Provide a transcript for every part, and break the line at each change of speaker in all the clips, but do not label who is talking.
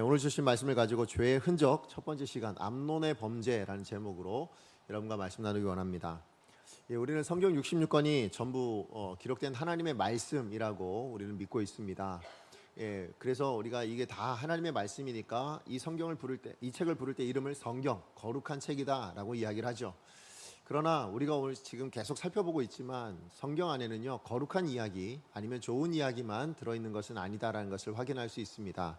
오늘 주신 말씀을 가지고 죄의 흔적 첫 번째 시간 암논의 범죄라는 제목으로 여러분과 말씀 나누기 원합니다. 우리는 성경 66권이 전부 기록된 하나님의 말씀이라고 우리는 믿고 있습니다. 그래서 우리가 이게 다 하나님의 말씀이니까 이 성경을 부를 때, 이 책을 부를 때 이름을 성경, 거룩한 책이다라고 이야기를 하죠. 그러나 우리가 오늘 지금 계속 살펴보고 있지만 성경 안에는요, 거룩한 이야기 아니면 좋은 이야기만 들어있는 것은 아니다라는 것을 확인할 수 있습니다.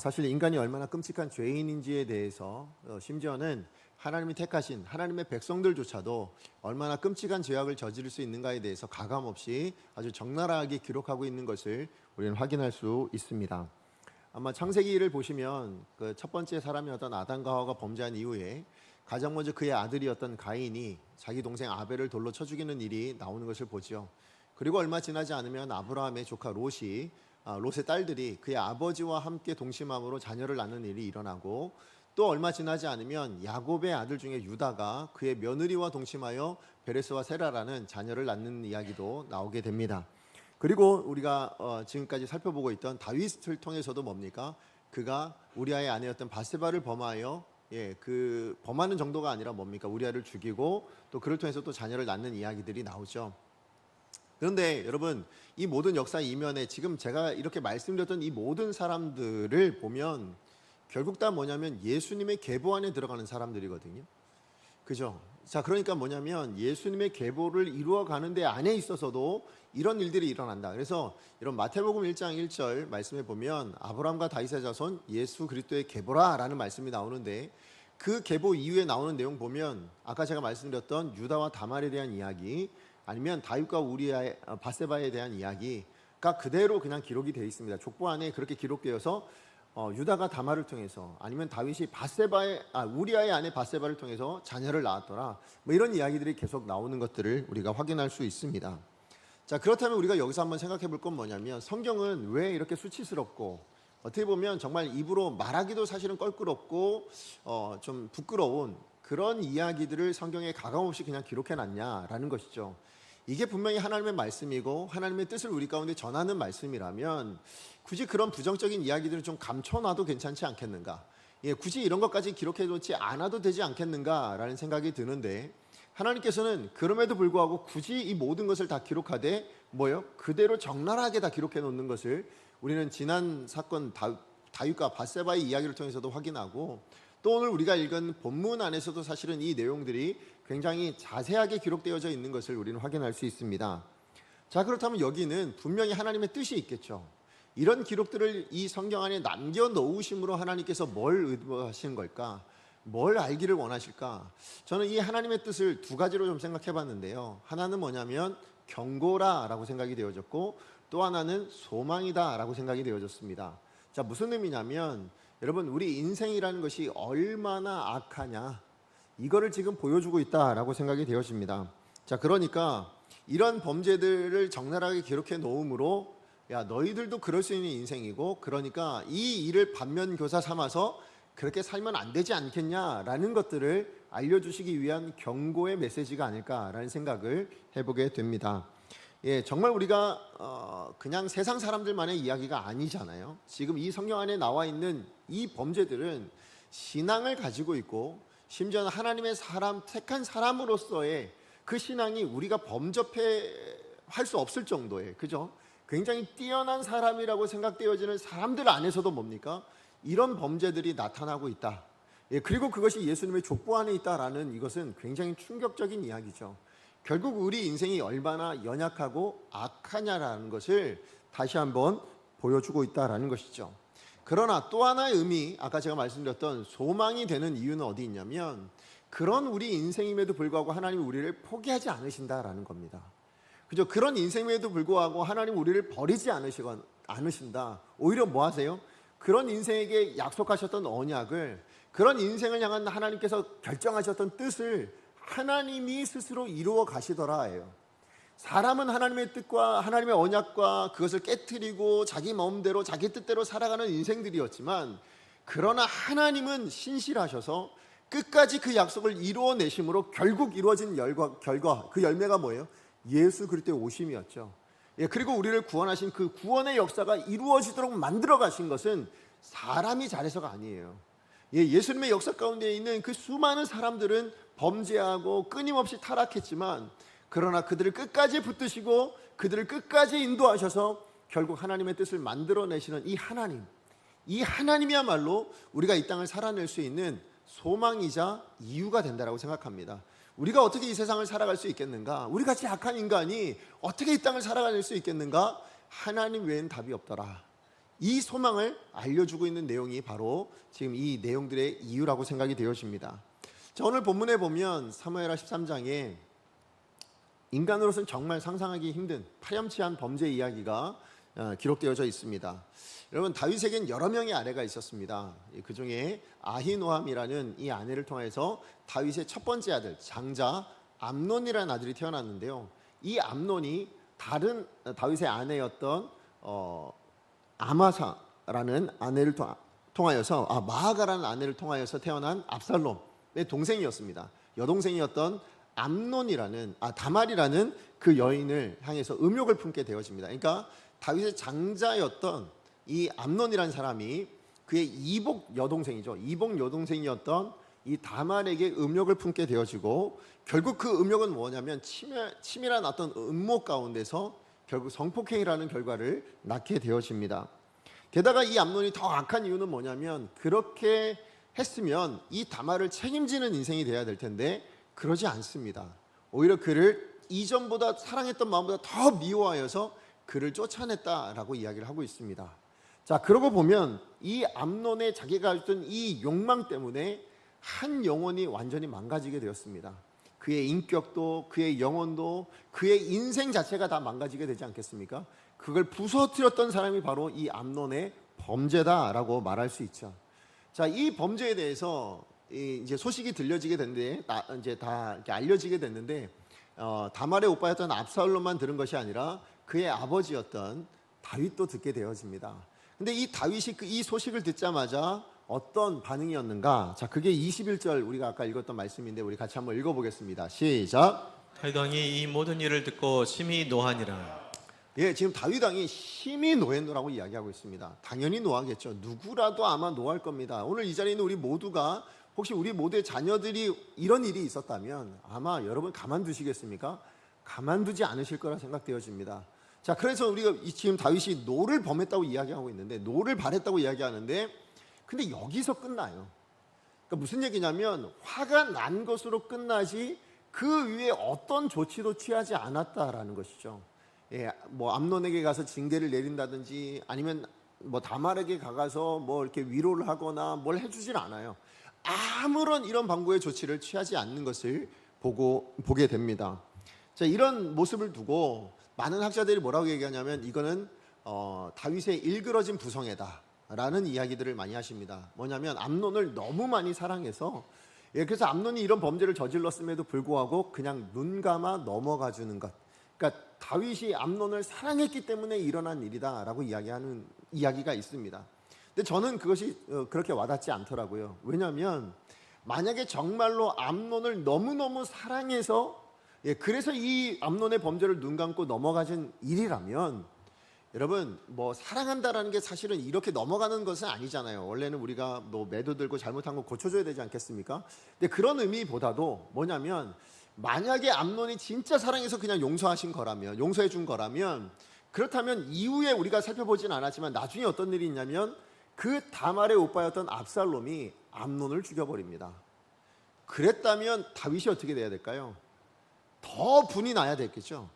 사실 인간이 얼마나 끔찍한 죄인인지에 대해서 심지어는 하나님이 택하신 하나님의 백성들조차도 얼마나 끔찍한 죄악을 저지를 수 있는가에 대해서 가감없이 아주 적나라하게 기록하고 있는 것을 우리는 확인할 수 있습니다. 아마 창세기를 보시면 그 첫 번째 사람이었던 아담과 하와가 범죄한 이후에 가장 먼저 그의 아들이었던 가인이 자기 동생 아벨을 돌로 쳐 죽이는 일이 나오는 것을 보죠. 그리고 얼마 지나지 않으면 아브라함의 조카 롯의 딸들이 그의 아버지와 함께 동침함으로 자녀를 낳는 일이 일어나고, 또 얼마 지나지 않으면 야곱의 아들 중에 유다가 그의 며느리와 동침하여 베레스와 세라라는 자녀를 낳는 이야기도 나오게 됩니다. 그리고 우리가 지금까지 살펴보고 있던 다윗을 통해서도 뭡니까? 그가 우리아의 아내였던 바세바를 범하여 그 범하는 정도가 아니라 뭡니까? 우리아를 죽이고 또 그를 통해서 또 자녀를 낳는 이야기들이 나오죠. 그런데 여러분, 이 모든 역사 이면에 지금 제가 이렇게 말씀드렸던 이 모든 사람들을 보면 결국 다 뭐냐면 예수님의 계보 안에 들어가는 사람들이거든요. 그죠? 자, 그러니까 뭐냐면 예수님의 계보를 이루어가는 데 안에 있어서도 이런 일들이 일어난다. 그래서 이런 마태복음 1장 1절 말씀에 보면 아브라함과 다윗의 자손 예수 그리스도의 계보라 라는 말씀이 나오는데, 그 계보 이후에 나오는 내용 보면 아까 제가 말씀드렸던 유다와 다말에 대한 이야기, 아니면 다윗과 우리아의 바세바에 대한 이야기가 그대로 그냥 기록이 되어 있습니다. 족보 안에 그렇게 기록되어서 유다가 다말을 통해서, 아니면 다윗이 우리아의 아내 바세바를 통해서 자녀를 낳았더라, 뭐 이런 이야기들이 계속 나오는 것들을 우리가 확인할 수 있습니다. 자, 그렇다면 우리가 여기서 한번 생각해 볼 건 뭐냐면, 성경은 왜 이렇게 수치스럽고 어떻게 보면 정말 입으로 말하기도 사실은 껄끄럽고 좀 부끄러운 그런 이야기들을 성경에 가감없이 그냥 기록해 놨냐라는 것이죠. 이게 분명히 하나님의 말씀이고 하나님의 뜻을 우리 가운데 전하는 말씀이라면 굳이 그런 부정적인 이야기들을 좀 감춰놔도 괜찮지 않겠는가, 굳이 이런 것까지 기록해 놓지 않아도 되지 않겠는가라는 생각이 드는데, 하나님께서는 그럼에도 불구하고 굳이 이 모든 것을 다 기록하되 그대로 적나라하게 다 기록해 놓는 것을 우리는 지난 사건 다윗과 바세바의 이야기를 통해서도 확인하고, 또 오늘 우리가 읽은 본문 안에서도 사실은 이 내용들이 굉장히 자세하게 기록되어져 있는 것을 우리는 확인할 수 있습니다. 자, 그렇다면 여기는 분명히 하나님의 뜻이 있겠죠. 이런 기록들을 이 성경 안에 남겨놓으심으로 하나님께서 뭘 의도하시는 걸까? 뭘 알기를 원하실까? 저는 이 하나님의 뜻을 두 가지로 좀 생각해 봤는데요. 하나는 뭐냐면 경고라라고 생각이 되어졌고, 또 하나는 소망이다라고 생각이 되어졌습니다. 자, 무슨 의미냐면, 여러분, 우리 인생이라는 것이 얼마나 악하냐, 이거를 지금 보여주고 있다라고 생각이 되어집니다. 자, 그러니까 이런 범죄들을 적나라하게 기록해 놓음으로 너희들도 그럴 수 있는 인생이고, 그러니까 이 일을 반면교사 삼아서 그렇게 살면 안 되지 않겠냐라는 것들을 알려주시기 위한 경고의 메시지가 아닐까라는 생각을 해보게 됩니다. 정말 우리가 그냥 세상 사람들만의 이야기가 아니잖아요. 지금 이 성경 안에 나와 있는 이 범죄들은 신앙을 가지고 있고, 심지어는 하나님의 택한 사람으로서의 그 신앙이 우리가 범접할 수 없을 정도의, 그죠? 굉장히 뛰어난 사람이라고 생각되어지는 사람들 안에서도 뭡니까? 이런 범죄들이 나타나고 있다. 그리고 그것이 예수님의 족보 안에 있다라는 이것은 굉장히 충격적인 이야기죠. 결국 우리 인생이 얼마나 연약하고 악하냐라는 것을 다시 한번 보여주고 있다라는 것이죠. 그러나 또 하나의 의미, 아까 제가 말씀드렸던 소망이 되는 이유는 어디 있냐면, 그런 우리 인생임에도 불구하고 하나님이 우리를 포기하지 않으신다라는 겁니다. 그죠? 그런 인생임에도 불구하고 하나님 우리를 버리지 않으신다. 오히려 뭐 하세요? 그런 인생에게 약속하셨던 언약을, 그런 인생을 향한 하나님께서 결정하셨던 뜻을 하나님이 스스로 이루어 가시더라예요. 사람은 하나님의 뜻과 하나님의 언약과 그것을 깨트리고 자기 마음대로 자기 뜻대로 살아가는 인생들이었지만, 그러나 하나님은 신실하셔서 끝까지 그 약속을 이루어내심으로 결국 이루어진 결과, 그 열매가 뭐예요? 예수 그리스도의 오심이었죠. 그리고 우리를 구원하신 그 구원의 역사가 이루어지도록 만들어 가신 것은 사람이 잘해서가 아니에요. 예수님의 역사 가운데 있는 그 수많은 사람들은 범죄하고 끊임없이 타락했지만, 그러나 그들을 끝까지 붙드시고 그들을 끝까지 인도하셔서 결국 하나님의 뜻을 만들어내시는 이 하나님이야말로 우리가 이 땅을 살아낼 수 있는 소망이자 이유가 된다라고 생각합니다. 우리가 어떻게 이 세상을 살아갈 수 있겠는가? 우리같이 약한 인간이 어떻게 이 땅을 살아갈 수 있겠는가? 하나님 외엔 답이 없더라. 이 소망을 알려주고 있는 내용이 바로 지금 이 내용들의 이유라고 생각이 되어집니다. 자, 오늘 본문에 보면 사무엘하 13장에 인간으로서는 정말 상상하기 힘든 파렴치한 범죄 이야기가 기록되어져 있습니다. 여러분, 다윗에겐 여러 명의 아내가 있었습니다. 그 중에 아히노함이라는 이 아내를 통해서 다윗의 첫 번째 아들 장자 암논이라는 아들이 태어났는데요. 이 암논이 다른 다윗의 아내였던 아마사라는 아내를 통하여서 마아가라는 아내를 통하여서 태어난 압살롬의 동생이었습니다. 여동생이었던 암논이라는 다말이라는 그 여인을 향해서 음욕을 품게 되어집니다. 그러니까 다윗의 장자였던 이 암논이라는 사람이 그의 이복 여동생이었던 이 다말에게 음욕을 품게 되어지고, 결국 그 음욕은 뭐냐면 치밀한 어떤 음모 가운데서 결국 성폭행이라는 결과를 낳게 되어집니다. 게다가 이 암논이 더 악한 이유는 뭐냐면, 그렇게 했으면 이 다말을 책임지는 인생이 돼야 될 텐데 그러지 않습니다. 오히려 그를 이전보다 사랑했던 마음보다 더 미워하여서 그를 쫓아냈다라고 이야기를 하고 있습니다. 자, 그러고 보면 이 암논의 자기가 가졌던 이 욕망 때문에 한 영혼이 완전히 망가지게 되었습니다. 그의 인격도, 그의 영혼도, 그의 인생 자체가 다 망가지게 되지 않겠습니까? 그걸 부서뜨렸던 사람이 바로 이 암논의 범죄다라고 말할 수 있죠. 자, 이 범죄에 대해서 이제 소식이 들려지게 됐는데, 이제 다 이렇게 알려지게 됐는데, 다말의 오빠였던 압살롬만 들은 것이 아니라 그의 아버지였던 다윗도 듣게 되어집니다. 근데 이 다윗이 이 소식을 듣자마자 어떤 반응이었는가? 자, 그게 21절 우리가 아까 읽었던 말씀인데 우리 같이 한번 읽어보겠습니다. 시작.
다윗 왕이 이 모든 일을 듣고 심히 노하니라.
지금 다윗 왕이 심히 노했노라고 이야기하고 있습니다. 당연히 노하겠죠. 누구라도 아마 노할 겁니다. 오늘 이 자리에 있는 우리 모두가 혹시 우리 모두의 자녀들이 이런 일이 있었다면 아마 여러분 가만두시겠습니까? 가만두지 않으실 거라 생각되어집니다. 자, 그래서 우리가 지금 다윗이 노를 범했다고 이야기하고 있는데, 노를 발했다고 이야기하는데, 근데 여기서 끝나요. 그러니까 무슨 얘기냐면 화가 난 것으로 끝나지 그 위에 어떤 조치도 취하지 않았다라는 것이죠. 뭐 암논에게 가서 징계를 내린다든지 아니면 뭐 다말에게 가서 뭐 이렇게 위로를 하거나 뭘 해주질 않아요. 아무런 이런 방법의 조치를 취하지 않는 것을 보게 됩니다. 자, 이런 모습을 두고 많은 학자들이 뭐라고 얘기하냐면 이거는 다윗의 일그러진 부성애다라는 이야기들을 많이 하십니다. 뭐냐면 암논을 너무 많이 사랑해서, 그래서 암논이 이런 범죄를 저질렀음에도 불구하고 그냥 눈 감아 넘어가 주는 것. 그러니까 다윗이 암논을 사랑했기 때문에 일어난 일이다라고 이야기하는 이야기가 있습니다. 근데 저는 그것이 그렇게 와닿지 않더라고요. 왜냐하면 만약에 정말로 암논을 너무너무 사랑해서 그래서 이 암논의 범죄를 눈 감고 넘어가진 일이라면, 여러분 뭐 사랑한다라는 게 사실은 이렇게 넘어가는 것은 아니잖아요. 원래는 우리가 뭐 매도 들고 잘못한 거 고쳐줘야 되지 않겠습니까? 근데 그런 의미보다도 뭐냐면, 만약에 암논이 진짜 사랑해서 그냥 용서해 준 거라면 그렇다면 이후에 우리가 살펴보진 않았지만 나중에 어떤 일이 있냐면 그 다말의 오빠였던 압살롬이 암논을 죽여버립니다. 그랬다면 다윗이 어떻게 돼야 될까요? 더 분이 나야 됐겠죠.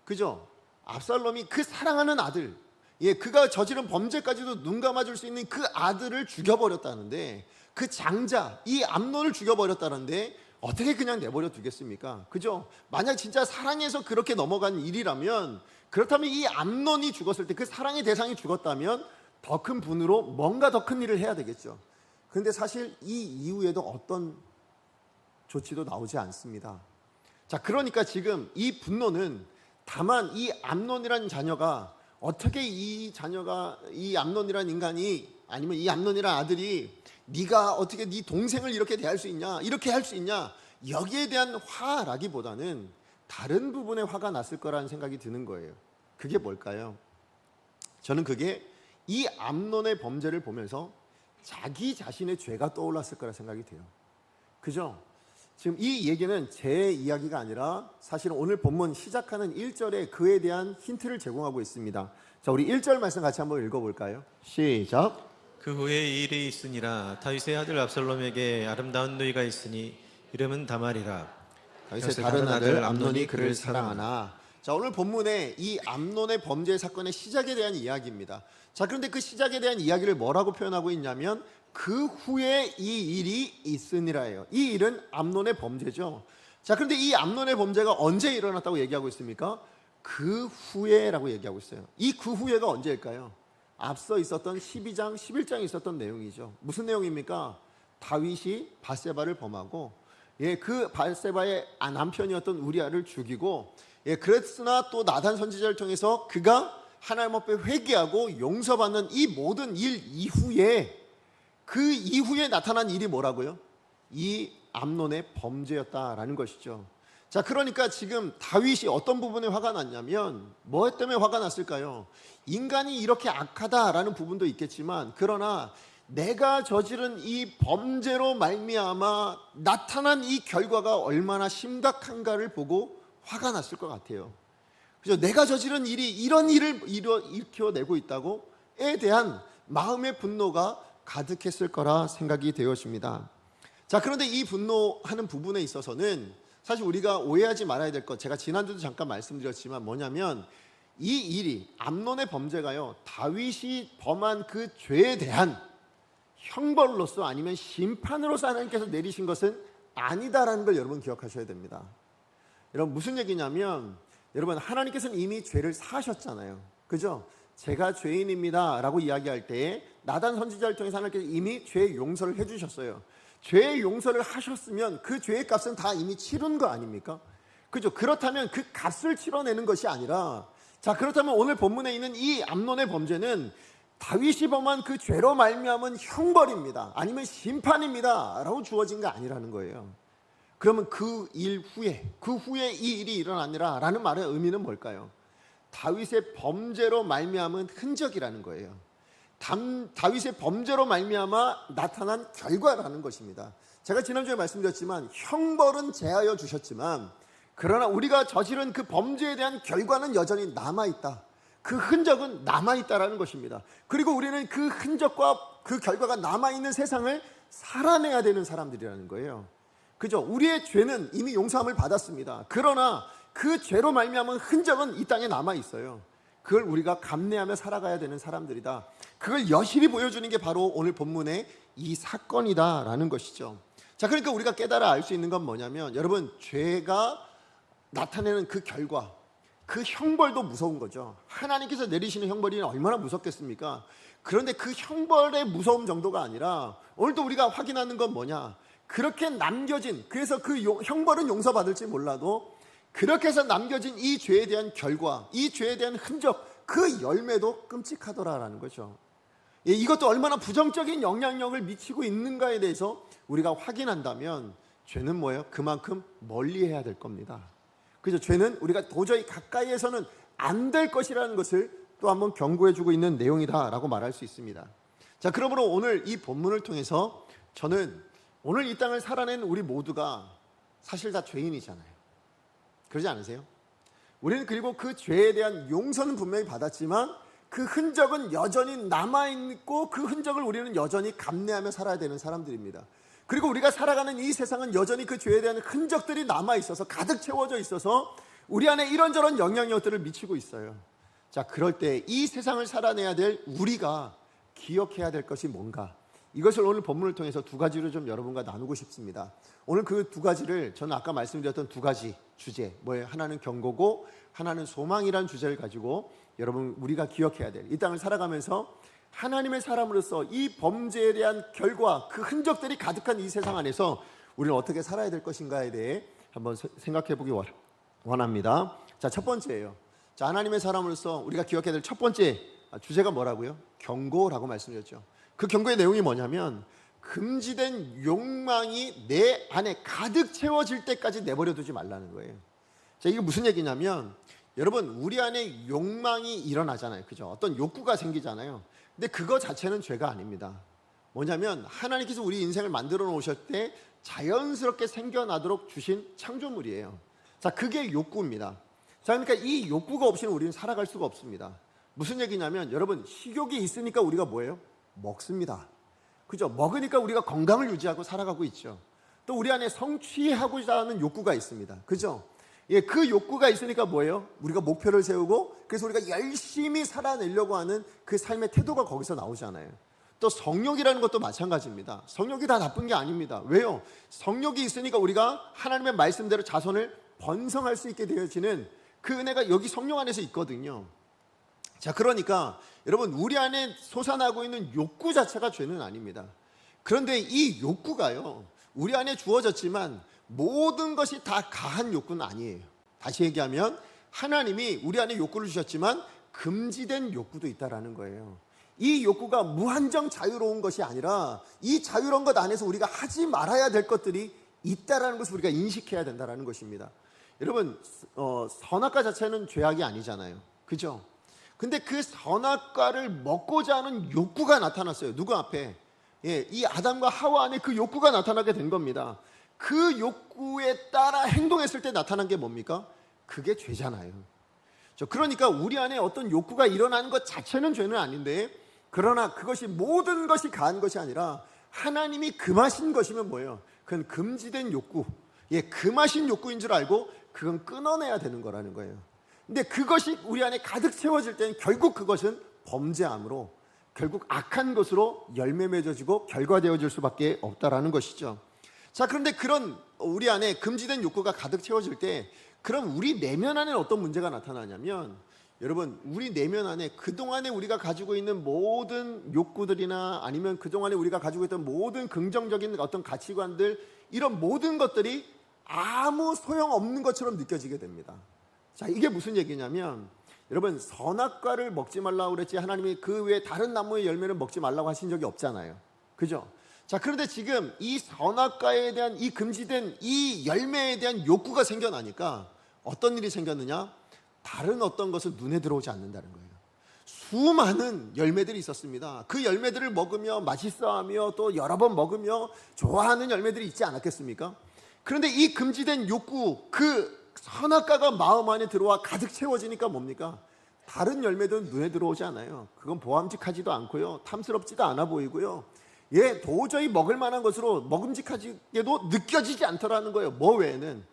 그죠? 압살롬이 그 사랑하는 아들, 그가 저지른 범죄까지도 눈 감아줄 수 있는 그 아들을 죽여버렸다는데, 그 장자 이 암논을 죽여버렸다는데 어떻게 그냥 내버려 두겠습니까? 그죠? 만약 진짜 사랑해서 그렇게 넘어간 일이라면, 그렇다면 이 암논이 죽었을 때 그 사랑의 대상이 죽었다면 더 큰 분으로 뭔가 더 큰 일을 해야 되겠죠. 그런데 사실 이 이후에도 어떤 조치도 나오지 않습니다. 자, 그러니까 지금 이 분노는 다만 이 암논이라는 자녀가 어떻게 이 암논이라는 인간이, 아니면 이 암논이라는 아들이 네가 어떻게 네 동생을 이렇게 대할 수 있냐, 이렇게 할 수 있냐, 여기에 대한 화라기보다는 다른 부분에 화가 났을 거라는 생각이 드는 거예요. 그게 뭘까요? 저는 그게 이 암논의 범죄를 보면서 자기 자신의 죄가 떠올랐을 거라 생각이 돼요. 그죠? 지금 이 얘기는 제 이야기가 아니라 사실은 오늘 본문 시작하는 1절에 그에 대한 힌트를 제공하고 있습니다. 자, 우리 1절 말씀 같이 한번 읽어볼까요? 시작.
그 후에 이 일이 있으니라. 다윗의 아들 압살롬에게 아름다운 누이가 있으니 이름은 다말이라.
다윗의 다른 아들 암논이 그를 사랑하나. 자, 오늘 본문에 이 암논의 범죄 사건의 시작에 대한 이야기입니다. 자, 그런데 그 시작에 대한 이야기를 뭐라고 표현하고 있냐면 그 후에 이 일이 있으니라예요. 이 일은 암논의 범죄죠. 자, 그런데 이 암논의 범죄가 언제 일어났다고 얘기하고 있습니까? 그 후에라고 얘기하고 있어요. 이 그 후에가 언제일까요? 앞서 있었던 12장, 11장에 있었던 내용이죠. 무슨 내용입니까? 다윗이 밧세바를 범하고 그 밧세바의 남편이었던 우리아를 죽이고 그랬으나 또 나단 선지자를 통해서 그가 하나님 앞에 회개하고 용서받는 이 모든 일 이후에 그 이후에 나타난 일이 뭐라고요? 이 암논의 범죄였다라는 것이죠. 자, 그러니까 지금 다윗이 어떤 부분에 화가 났냐면 뭐 때문에 화가 났을까요? 인간이 이렇게 악하다라는 부분도 있겠지만 그러나 내가 저지른 이 범죄로 말미암아 나타난 이 결과가 얼마나 심각한가를 보고 화가 났을 것 같아요. 그죠? 내가 저지른 일이 이런 일을 일으켜내고 있다고에 대한 마음의 분노가 가득했을 거라 생각이 되어집니다. 자, 그런데 이 분노하는 부분에 있어서는 사실 우리가 오해하지 말아야 될 것, 제가 지난주도 잠깐 말씀드렸지만 뭐냐면 이 일이 암논의 범죄가요, 다윗이 범한 그 죄에 대한 형벌로서 아니면 심판으로서 하나님께서 내리신 것은 아니다라는 걸 여러분 기억하셔야 됩니다. 여러분 무슨 얘기냐면 여러분 하나님께서는 이미 죄를 사하셨잖아요. 그죠? 제가 죄인입니다 라고 이야기할 때 나단 선지자를 통해서 하나님께서 이미 죄의 용서를 해주셨어요. 죄의 용서를 하셨으면 그 죄의 값은 다 이미 치른 거 아닙니까? 그죠? 그렇다면 그 값을 치러내는 것이 아니라, 자, 그렇다면 오늘 본문에 있는 이 암논의 범죄는 다윗이 범한 그 죄로 말미암은 형벌입니다, 아니면 심판입니다 라고 주어진 게 아니라는 거예요. 그러면 그 일 후에, 그 후에 이 일이 일어나니라 라는 말의 의미는 뭘까요? 다윗의 범죄로 말미암은 흔적이라는 거예요. 다윗의 범죄로 말미암아 나타난 결과라는 것입니다. 제가 지난주에 말씀드렸지만 형벌은 제하여 주셨지만 그러나 우리가 저지른 그 범죄에 대한 결과는 여전히 남아있다. 그 흔적은 남아있다라는 것입니다. 그리고 우리는 그 흔적과 그 결과가 남아있는 세상을 살아내야 되는 사람들이라는 거예요. 그죠? 우리의 죄는 이미 용서함을 받았습니다. 그러나 그 죄로 말미암은 흔적은 이 땅에 남아있어요. 그걸 우리가 감내하며 살아가야 되는 사람들이다. 그걸 여실히 보여주는 게 바로 오늘 본문의 이 사건이다라는 것이죠. 자, 그러니까 우리가 깨달아 알 수 있는 건 뭐냐면 여러분, 죄가 나타내는 그 결과, 그 형벌도 무서운 거죠. 하나님께서 내리시는 형벌이 얼마나 무섭겠습니까? 그런데 그 형벌의 무서움 정도가 아니라 오늘도 우리가 확인하는 건 뭐냐, 그렇게 남겨진, 그래서 그 형벌은 용서받을지 몰라도 그렇게 해서 남겨진 이 죄에 대한 결과, 이 죄에 대한 흔적, 그 열매도 끔찍하더라라는 거죠. 이것도 얼마나 부정적인 영향력을 미치고 있는가에 대해서 우리가 확인한다면 죄는 뭐예요? 그만큼 멀리해야 될 겁니다. 그죠? 죄는 우리가 도저히 가까이에서는 안 될 것이라는 것을 또 한번 경고해주고 있는 내용이다라고 말할 수 있습니다. 자, 그러므로 오늘 이 본문을 통해서 저는 오늘 이 땅을 살아낸 우리 모두가 사실 다 죄인이잖아요. 그러지 않으세요? 우리는 그리고 그 죄에 대한 용서는 분명히 받았지만 그 흔적은 여전히 남아있고 그 흔적을 우리는 여전히 감내하며 살아야 되는 사람들입니다. 그리고 우리가 살아가는 이 세상은 여전히 그 죄에 대한 흔적들이 남아있어서 가득 채워져 있어서 우리 안에 이런저런 영향력들을 미치고 있어요. 자, 그럴 때 이 세상을 살아내야 될 우리가 기억해야 될 것이 뭔가, 이것을 오늘 본문을 통해서 두 가지로 좀 여러분과 나누고 싶습니다. 오늘 그 두 가지를 저는 아까 말씀드렸던 두 가지 주제, 뭐예요? 하나는 경고고 하나는 소망이라는 주제를 가지고 여러분 우리가 기억해야 될, 이 땅을 살아가면서 하나님의 사람으로서 이 범죄에 대한 결과, 그 흔적들이 가득한 이 세상 안에서 우리는 어떻게 살아야 될 것인가에 대해 한번 생각해 보기 원합니다. 자, 첫 번째예요. 자, 하나님의 사람으로서 우리가 기억해야 될 첫 번째 주제가 뭐라고요? 경고라고 말씀드렸죠. 그 경고의 내용이 뭐냐면 금지된 욕망이 내 안에 가득 채워질 때까지 내버려 두지 말라는 거예요. 자, 이게 무슨 얘기냐면 여러분, 우리 안에 욕망이 일어나잖아요. 그죠? 어떤 욕구가 생기잖아요. 근데 그거 자체는 죄가 아닙니다. 뭐냐면 하나님께서 우리 인생을 만들어 놓으실 때 자연스럽게 생겨나도록 주신 창조물이에요. 자, 그게 욕구입니다. 자, 그러니까 이 욕구가 없이는 우리는 살아갈 수가 없습니다. 무슨 얘기냐면 여러분, 식욕이 있으니까 우리가 뭐예요? 먹습니다. 그죠? 먹으니까 우리가 건강을 유지하고 살아가고 있죠. 또 우리 안에 성취하고자 하는 욕구가 있습니다. 그죠? 예, 그 욕구가 있으니까 뭐예요? 우리가 목표를 세우고 그래서 우리가 열심히 살아내려고 하는 그 삶의 태도가 거기서 나오잖아요. 또 성욕이라는 것도 마찬가지입니다. 성욕이 다 나쁜 게 아닙니다. 왜요? 성욕이 있으니까 우리가 하나님의 말씀대로 자손을 번성할 수 있게 되어지는 그 은혜가 여기 성령 안에서 있거든요. 자, 그러니까 여러분, 우리 안에 솟아나고 있는 욕구 자체가 죄는 아닙니다. 그런데 이 욕구가요, 우리 안에 주어졌지만 모든 것이 다 가한 욕구는 아니에요. 다시 얘기하면 하나님이 우리 안에 욕구를 주셨지만 금지된 욕구도 있다라는 거예요. 이 욕구가 무한정 자유로운 것이 아니라 이 자유로운 것 안에서 우리가 하지 말아야 될 것들이 있다라는 것을 우리가 인식해야 된다라는 것입니다. 여러분, 선악과 자체는 죄악이 아니잖아요. 그죠? 근데 그 선악과를 먹고자 하는 욕구가 나타났어요. 누구 앞에? 예, 이 아담과 하와 안에 그 욕구가 나타나게 된 겁니다. 그 욕구에 따라 행동했을 때 나타난 게 뭡니까? 그게 죄잖아요. 그러니까 우리 안에 어떤 욕구가 일어나는 것 자체는 죄는 아닌데, 그러나 그것이 모든 것이 가한 것이 아니라 하나님이 금하신 것이면 뭐예요? 그건 금지된 욕구, 예, 금하신 욕구인 줄 알고 그건 끊어내야 되는 거라는 거예요. 근데 그것이 우리 안에 가득 채워질 때는 결국 그것은 범죄함으로, 결국 악한 것으로 열매 맺어지고 결과되어질 수밖에 없다라는 것이죠. 자, 그런데 그런 우리 안에 금지된 욕구가 가득 채워질 때, 그럼 우리 내면 안에 어떤 문제가 나타나냐면, 여러분, 우리 내면 안에 그동안에 우리가 가지고 있는 모든 욕구들이나 아니면 그동안에 우리가 가지고 있던 모든 긍정적인 어떤 가치관들, 이런 모든 것들이 아무 소용없는 것처럼 느껴지게 됩니다. 자, 이게 무슨 얘기냐면, 여러분, 선악과를 먹지 말라고 그랬지 하나님이 그 외에 다른 나무의 열매는 먹지 말라고 하신 적이 없잖아요. 그죠? 자, 그런데 지금 이 선악과에 대한 이 금지된 이 열매에 대한 욕구가 생겨나니까 어떤 일이 생겼느냐? 다른 어떤 것은 눈에 들어오지 않는다는 거예요. 수많은 열매들이 있었습니다. 그 열매들을 먹으며 맛있어하며 또 여러 번 먹으며 좋아하는 열매들이 있지 않았겠습니까? 그런데 이 금지된 욕구, 그 선악과가 마음 안에 들어와 가득 채워지니까 뭡니까? 다른 열매들은 눈에 들어오지 않아요. 그건 보암직하지도 않고요, 탐스럽지도 않아 보이고요, 예, 도저히 먹을 만한 것으로 먹음직하게도 느껴지지 않더라는 거예요. 뭐 외에는,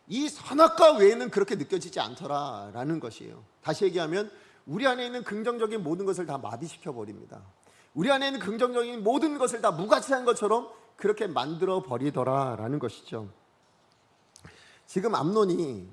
이 선악과 외에는 그렇게 느껴지지 않더라라는 것이에요. 다시 얘기하면 우리 안에 있는 긍정적인 모든 것을 다 마비시켜 버립니다. 우리 안에 있는 긍정적인 모든 것을 다 무가치한 것처럼 그렇게 만들어 버리더라라는 것이죠. 지금 암논이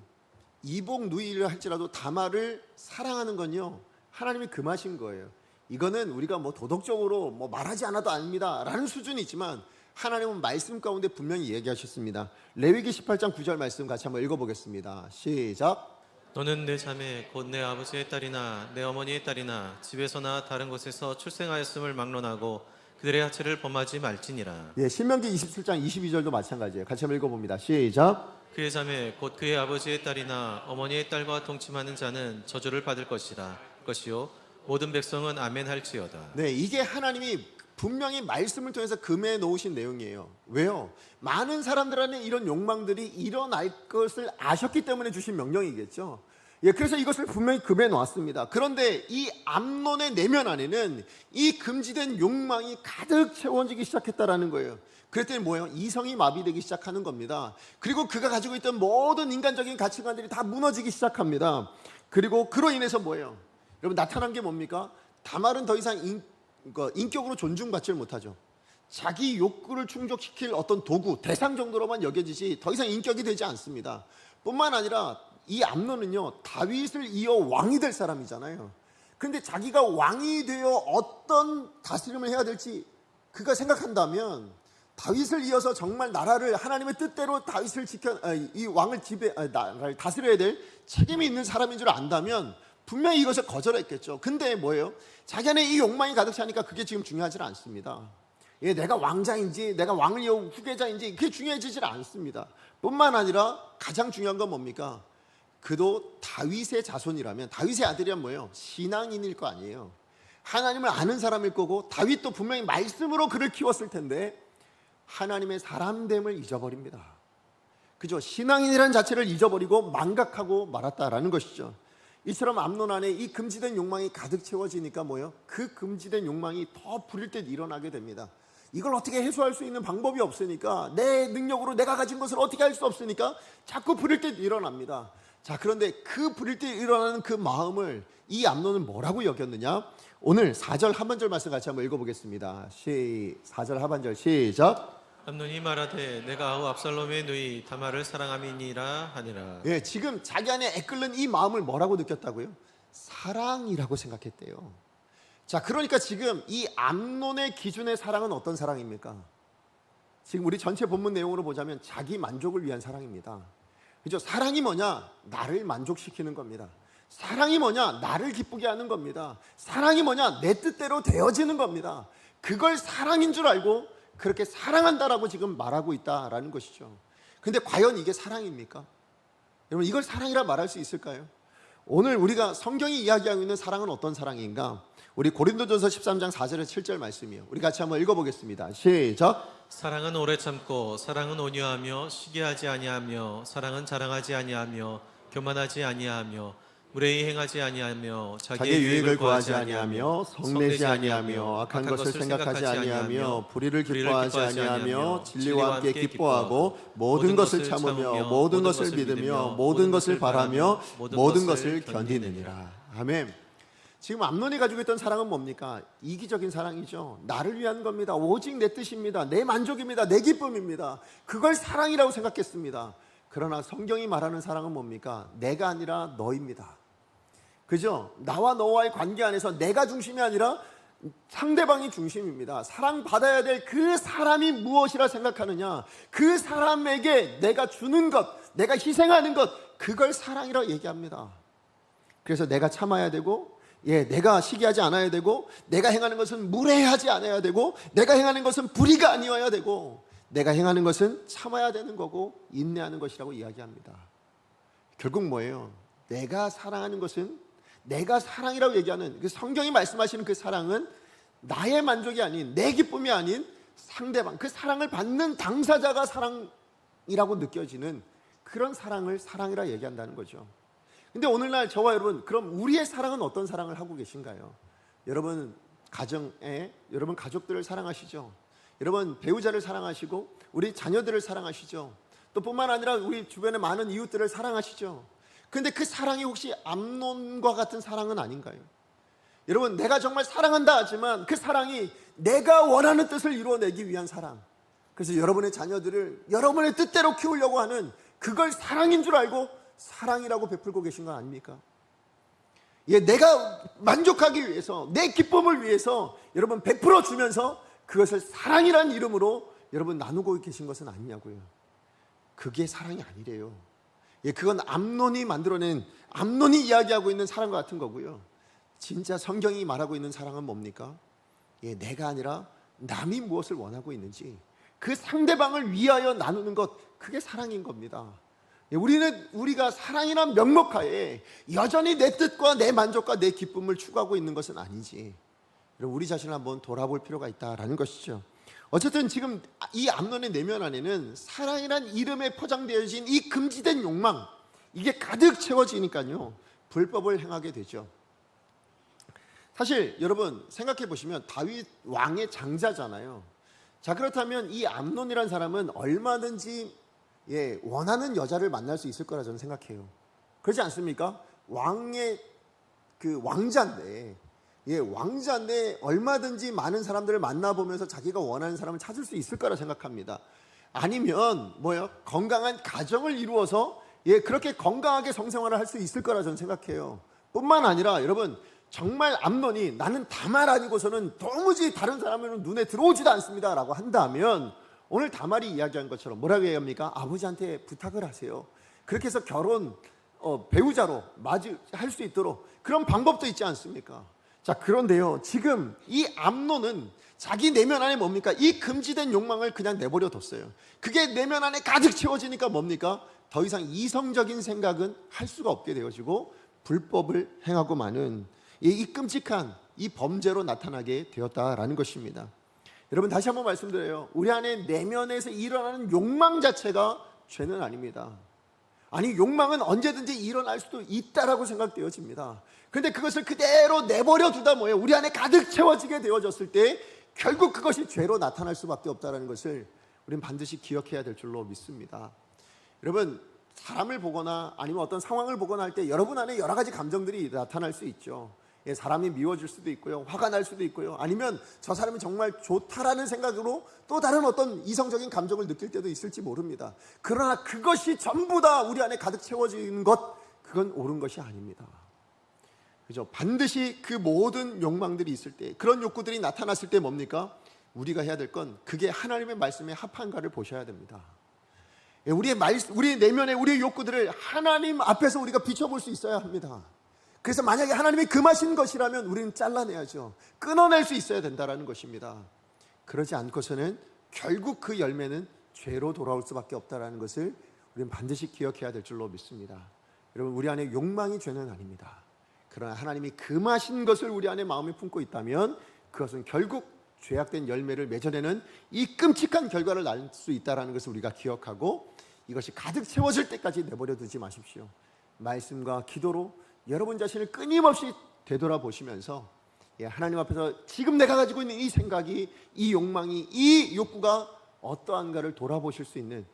이복누이를 할지라도 다말을 사랑하는 건요, 하나님이 금하신 거예요. 이거는 우리가 뭐 도덕적으로 뭐 말하지 않아도 압니다 라는 수준이 있지만 하나님은 말씀 가운데 분명히 얘기하셨습니다. 레위기 18장 9절 말씀 같이 한번 읽어보겠습니다. 시작.
너는 내 자매 곧 내 아버지의 딸이나 내 어머니의 딸이나 집에서나 다른 곳에서 출생하였음을 막론하고 그들의 하체를 범하지 말지니라.
예, 신명기 27장 22절도 마찬가지예요. 같이 한번 읽어봅니다. 시작.
그의 자매 곧 그의 아버지의 딸이나 어머니의 딸과 동침하는 자는 저주를 받을 것이요 모든 백성은 아멘 할지어다.
네, 이게 하나님이 분명히 말씀을 통해서 금해 놓으신 내용이에요. 왜요? 많은 사람들 안에 이런 욕망들이 일어날 것을 아셨기 때문에 주신 명령이겠죠. 예, 그래서 이것을 분명히 금해 놓았습니다. 그런데 이 암논의 내면 안에는 이 금지된 욕망이 가득 채워지기 시작했다라는 거예요. 그랬더니 뭐예요? 이성이 마비되기 시작하는 겁니다. 그리고 그가 가지고 있던 모든 인간적인 가치관들이 다 무너지기 시작합니다. 그리고 그로 인해서 뭐예요? 여러분, 나타난 게 뭡니까? 다말은 더 이상 인격으로 존중받지 못하죠. 자기 욕구를 충족시킬 어떤 도구, 대상 정도로만 여겨지지 더 이상 인격이 되지 않습니다. 뿐만 아니라 이 암논은요, 다윗을 이어 왕이 될 사람이잖아요. 그런데 자기가 왕이 되어 어떤 다스림을 해야 될지 그가 생각한다면, 다윗을 이어서 정말 나라를 하나님의 뜻대로 다윗을 이 왕을 나라를 다스려야 될 책임이 있는 사람인 줄 안다면 분명히 이것을 거절했겠죠. 근데 뭐예요? 자기 안에 이 욕망이 가득 차니까 그게 지금 중요하지 않습니다. 예, 내가 왕자인지 내가 왕을 이어 후계자인지 그게 중요해지질 않습니다. 뿐만 아니라 가장 중요한 건 뭡니까? 그도 다윗의 자손이라면, 다윗의 아들이란 뭐예요? 신앙인일 거 아니에요. 하나님을 아는 사람일 거고 다윗도 분명히 말씀으로 그를 키웠을 텐데 하나님의 사람됨을 잊어버립니다. 그죠? 신앙인이라는 자체를 잊어버리고 망각하고 말았다라는 것이죠. 이처럼 암논 안에 이 금지된 욕망이 가득 채워지니까 뭐예요? 그 금지된 욕망이 더 부릴 때 일어나게 됩니다. 이걸 어떻게 해소할 수 있는 방법이 없으니까, 내 능력으로 내가 가진 것을 어떻게 할 수 없으니까 자꾸 부릴 때 일어납니다. 자, 그런데 그 부릴 때 일어나는 그 마음을 이 암논은 뭐라고 여겼느냐? 오늘 4절 하반절 말씀 같이 한번 읽어보겠습니다. 4절 하반절 시작.
암논이 말하되 내가 아우 압살롬의 누이 다말을 사랑함이니라 하니라.
예, 지금 자기 안에 애끓는 이 마음을 뭐라고 느꼈다고요? 사랑이라고 생각했대요. 자, 그러니까 지금 이 암논의 기준의 사랑은 어떤 사랑입니까? 지금 우리 전체 본문 내용으로 보자면 자기 만족을 위한 사랑입니다. 그죠? 사랑이 뭐냐? 나를 만족시키는 겁니다. 사랑이 뭐냐? 나를 기쁘게 하는 겁니다. 사랑이 뭐냐? 내 뜻대로 되어지는 겁니다. 그걸 사랑인 줄 알고 그렇게 사랑한다라고 지금 말하고 있다라는 것이죠. 근데 과연 이게 사랑입니까? 여러분, 이걸 사랑이라 말할 수 있을까요? 오늘 우리가 성경이 이야기하고 있는 사랑은 어떤 사랑인가? 우리 고린도전서 13장 4절에서 7절 말씀이에요. 우리 같이 한번 읽어보겠습니다. 시작.
사랑은 오래 참고 사랑은 온유하며 시기하지 아니하며 사랑은 자랑하지 아니하며 교만하지 아니하며 무례히 행하지 아니하며
자기의 유익을 구하지 아니하며 성내지 아니하며 악한 것을 생각하지 아니하며 불의를 기뻐하지 아니하며 진리와 함께 기뻐하고 모든 것을 참으며 모든 것을 믿으며 모든 것을 바라며 모든 것을 견디느니라. 아멘. 지금 암논이 가지고 있던 사랑은 뭡니까? 이기적인 사랑이죠. 나를 위한 겁니다. 오직 내 뜻입니다. 내 만족입니다. 내 기쁨입니다. 그걸 사랑이라고 생각했습니다. 그러나 성경이 말하는 사랑은 뭡니까? 내가 아니라 너입니다. 그죠? 나와 너와의 관계 안에서 내가 중심이 아니라 상대방이 중심입니다. 사랑받아야 될 그 사람이 무엇이라 생각하느냐, 그 사람에게 내가 주는 것, 내가 희생하는 것, 그걸 사랑이라고 얘기합니다. 그래서 내가 참아야 되고, 내가 시기하지 않아야 되고, 내가 행하는 것은 무례하지 않아야 되고, 내가 행하는 것은 불의가 아니어야 되고, 내가 행하는 것은 참아야 되는 거고 인내하는 것이라고 이야기합니다. 결국 뭐예요? 내가 사랑하는 것은, 내가 사랑이라고 얘기하는 그 성경이 말씀하시는 그 사랑은 나의 만족이 아닌, 내 기쁨이 아닌 상대방, 그 사랑을 받는 당사자가 사랑이라고 느껴지는 그런 사랑을 사랑이라 얘기한다는 거죠. 근데 오늘날 저와 여러분, 그럼 우리의 사랑은 어떤 사랑을 하고 계신가요? 여러분 가정에, 여러분 가족들을 사랑하시죠? 여러분 배우자를 사랑하시고 우리 자녀들을 사랑하시죠? 또 뿐만 아니라 우리 주변의 많은 이웃들을 사랑하시죠? 근데 그 사랑이 혹시 암논과 같은 사랑은 아닌가요? 여러분, 내가 정말 사랑한다 하지만 그 사랑이 내가 원하는 뜻을 이루어내기 위한 사랑, 그래서 여러분의 자녀들을 여러분의 뜻대로 키우려고 하는 그걸 사랑인 줄 알고 사랑이라고 베풀고 계신 건 아닙니까? 내가 만족하기 위해서, 내 기쁨을 위해서 여러분 베풀어 주면서 그것을 사랑이라는 이름으로 여러분 나누고 계신 것은 아니냐고요. 그게 사랑이 아니래요. 그건 암논이 만들어낸, 암논이 이야기하고 있는 사랑과 같은 거고요. 진짜 성경이 말하고 있는 사랑은 뭡니까? 내가 아니라 남이 무엇을 원하고 있는지 그 상대방을 위하여 나누는 것, 그게 사랑인 겁니다. 우리가 사랑이란 명목하에 여전히 내 뜻과 내 만족과 내 기쁨을 추구하고 있는 것은 아니지. 우리 자신을 한번 돌아볼 필요가 있다라는 것이죠. 어쨌든 지금 이 암논의 내면 안에는 사랑이란 이름에 포장되어진 이 금지된 욕망, 이게 가득 채워지니까요 불법을 행하게 되죠. 사실 여러분 생각해 보시면 다윗 왕의 장자잖아요. 자, 그렇다면 이 암논이라는 사람은 얼마든지 원하는 여자를 만날 수 있을 거라 저는 생각해요. 그렇지 않습니까? 왕의 그 왕자인데, 왕자인데 얼마든지 많은 사람들을 만나보면서 자기가 원하는 사람을 찾을 수 있을 거라 생각합니다. 아니면 건강한 가정을 이루어서 그렇게 건강하게 성생활을 할 수 있을 거라 저는 생각해요. 뿐만 아니라 여러분, 정말 암논이 나는 다말 아니고서는 도무지 다른 사람은 눈에 들어오지도 않습니다 라고 한다면, 오늘 다말이 이야기한 것처럼 뭐라고 얘기합니까? 아버지한테 부탁을 하세요. 그렇게 해서 결혼 배우자로 맞이할 수 있도록 그런 방법도 있지 않습니까? 자, 그런데요, 지금 이 암논은 자기 내면 안에 뭡니까? 이 금지된 욕망을 그냥 내버려 뒀어요. 그게 내면 안에 가득 채워지니까 뭡니까? 더 이상 이성적인 생각은 할 수가 없게 되어지고 불법을 행하고 마는 이 끔찍한 이 범죄로 나타나게 되었다라는 것입니다. 여러분, 다시 한번 말씀드려요. 우리 안에 내면에서 일어나는 욕망 자체가 죄는 아닙니다. 아니, 욕망은 언제든지 일어날 수도 있다라고 생각되어집니다. 그런데 그것을 그대로 내버려 두다 뭐예요? 우리 안에 가득 채워지게 되어졌을 때 결국 그것이 죄로 나타날 수밖에 없다는 것을 우리는 반드시 기억해야 될 줄로 믿습니다. 여러분, 사람을 보거나 아니면 어떤 상황을 보거나 할 때 여러분 안에 여러 가지 감정들이 나타날 수 있죠. 사람이 미워질 수도 있고요, 화가 날 수도 있고요, 아니면 저 사람이 정말 좋다라는 생각으로 또 다른 어떤 이성적인 감정을 느낄 때도 있을지 모릅니다. 그러나 그것이 전부 다 우리 안에 가득 채워지는 것, 그건 옳은 것이 아닙니다. 그죠? 반드시 그 모든 욕망들이 있을 때, 그런 욕구들이 나타났을 때 뭡니까? 우리가 해야 될 건 그게 하나님의 말씀에 합한가를 보셔야 됩니다. 우리의 내면에 우리의 욕구들을 하나님 앞에서 우리가 비춰볼 수 있어야 합니다. 그래서 만약에 하나님이 금하신 것이라면 우리는 잘라내야죠. 끊어낼 수 있어야 된다는 것입니다. 그러지 않고서는 결국 그 열매는 죄로 돌아올 수밖에 없다는 것을 우리는 반드시 기억해야 될 줄로 믿습니다. 여러분, 우리 안에 욕망이 죄는 아닙니다. 그러나 하나님이 금하신 것을 우리 안에 마음에 품고 있다면 그것은 결국 죄악된 열매를 맺어내는 이 끔찍한 결과를 낳을 수 있다는 것을 우리가 기억하고, 이것이 가득 채워질 때까지 내버려 두지 마십시오. 말씀과 기도로 여러분 자신을 끊임없이 되돌아보시면서 하나님 앞에서 지금 내가 가지고 있는 이 생각이, 이 욕망이, 이 욕구가 어떠한가를 돌아보실 수 있는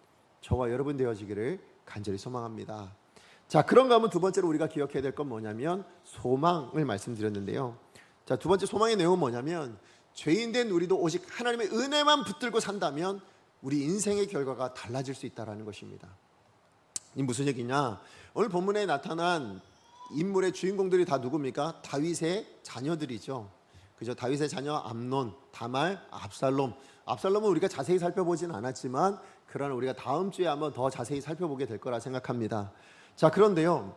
저와 여러분 되어지기를 간절히 소망합니다. 자, 그런가 하면 두 번째로 우리가 기억해야 될 건 뭐냐면 소망을 말씀드렸는데요. 자, 두 번째 소망의 내용은 뭐냐면, 죄인된 우리도 오직 하나님의 은혜만 붙들고 산다면 우리 인생의 결과가 달라질 수 있다는 것입니다. 이 무슨 얘기냐? 오늘 본문에 나타난 인물의 주인공들이 다 누굽니까? 다윗의 자녀들이죠. 그죠? 다윗의 자녀 암논, 다말, 압살롬. 압살롬은 우리가 자세히 살펴보진 않았지만 그러나 우리가 다음 주에 한번 더 자세히 살펴보게 될 거라 생각합니다. 자, 그런데요,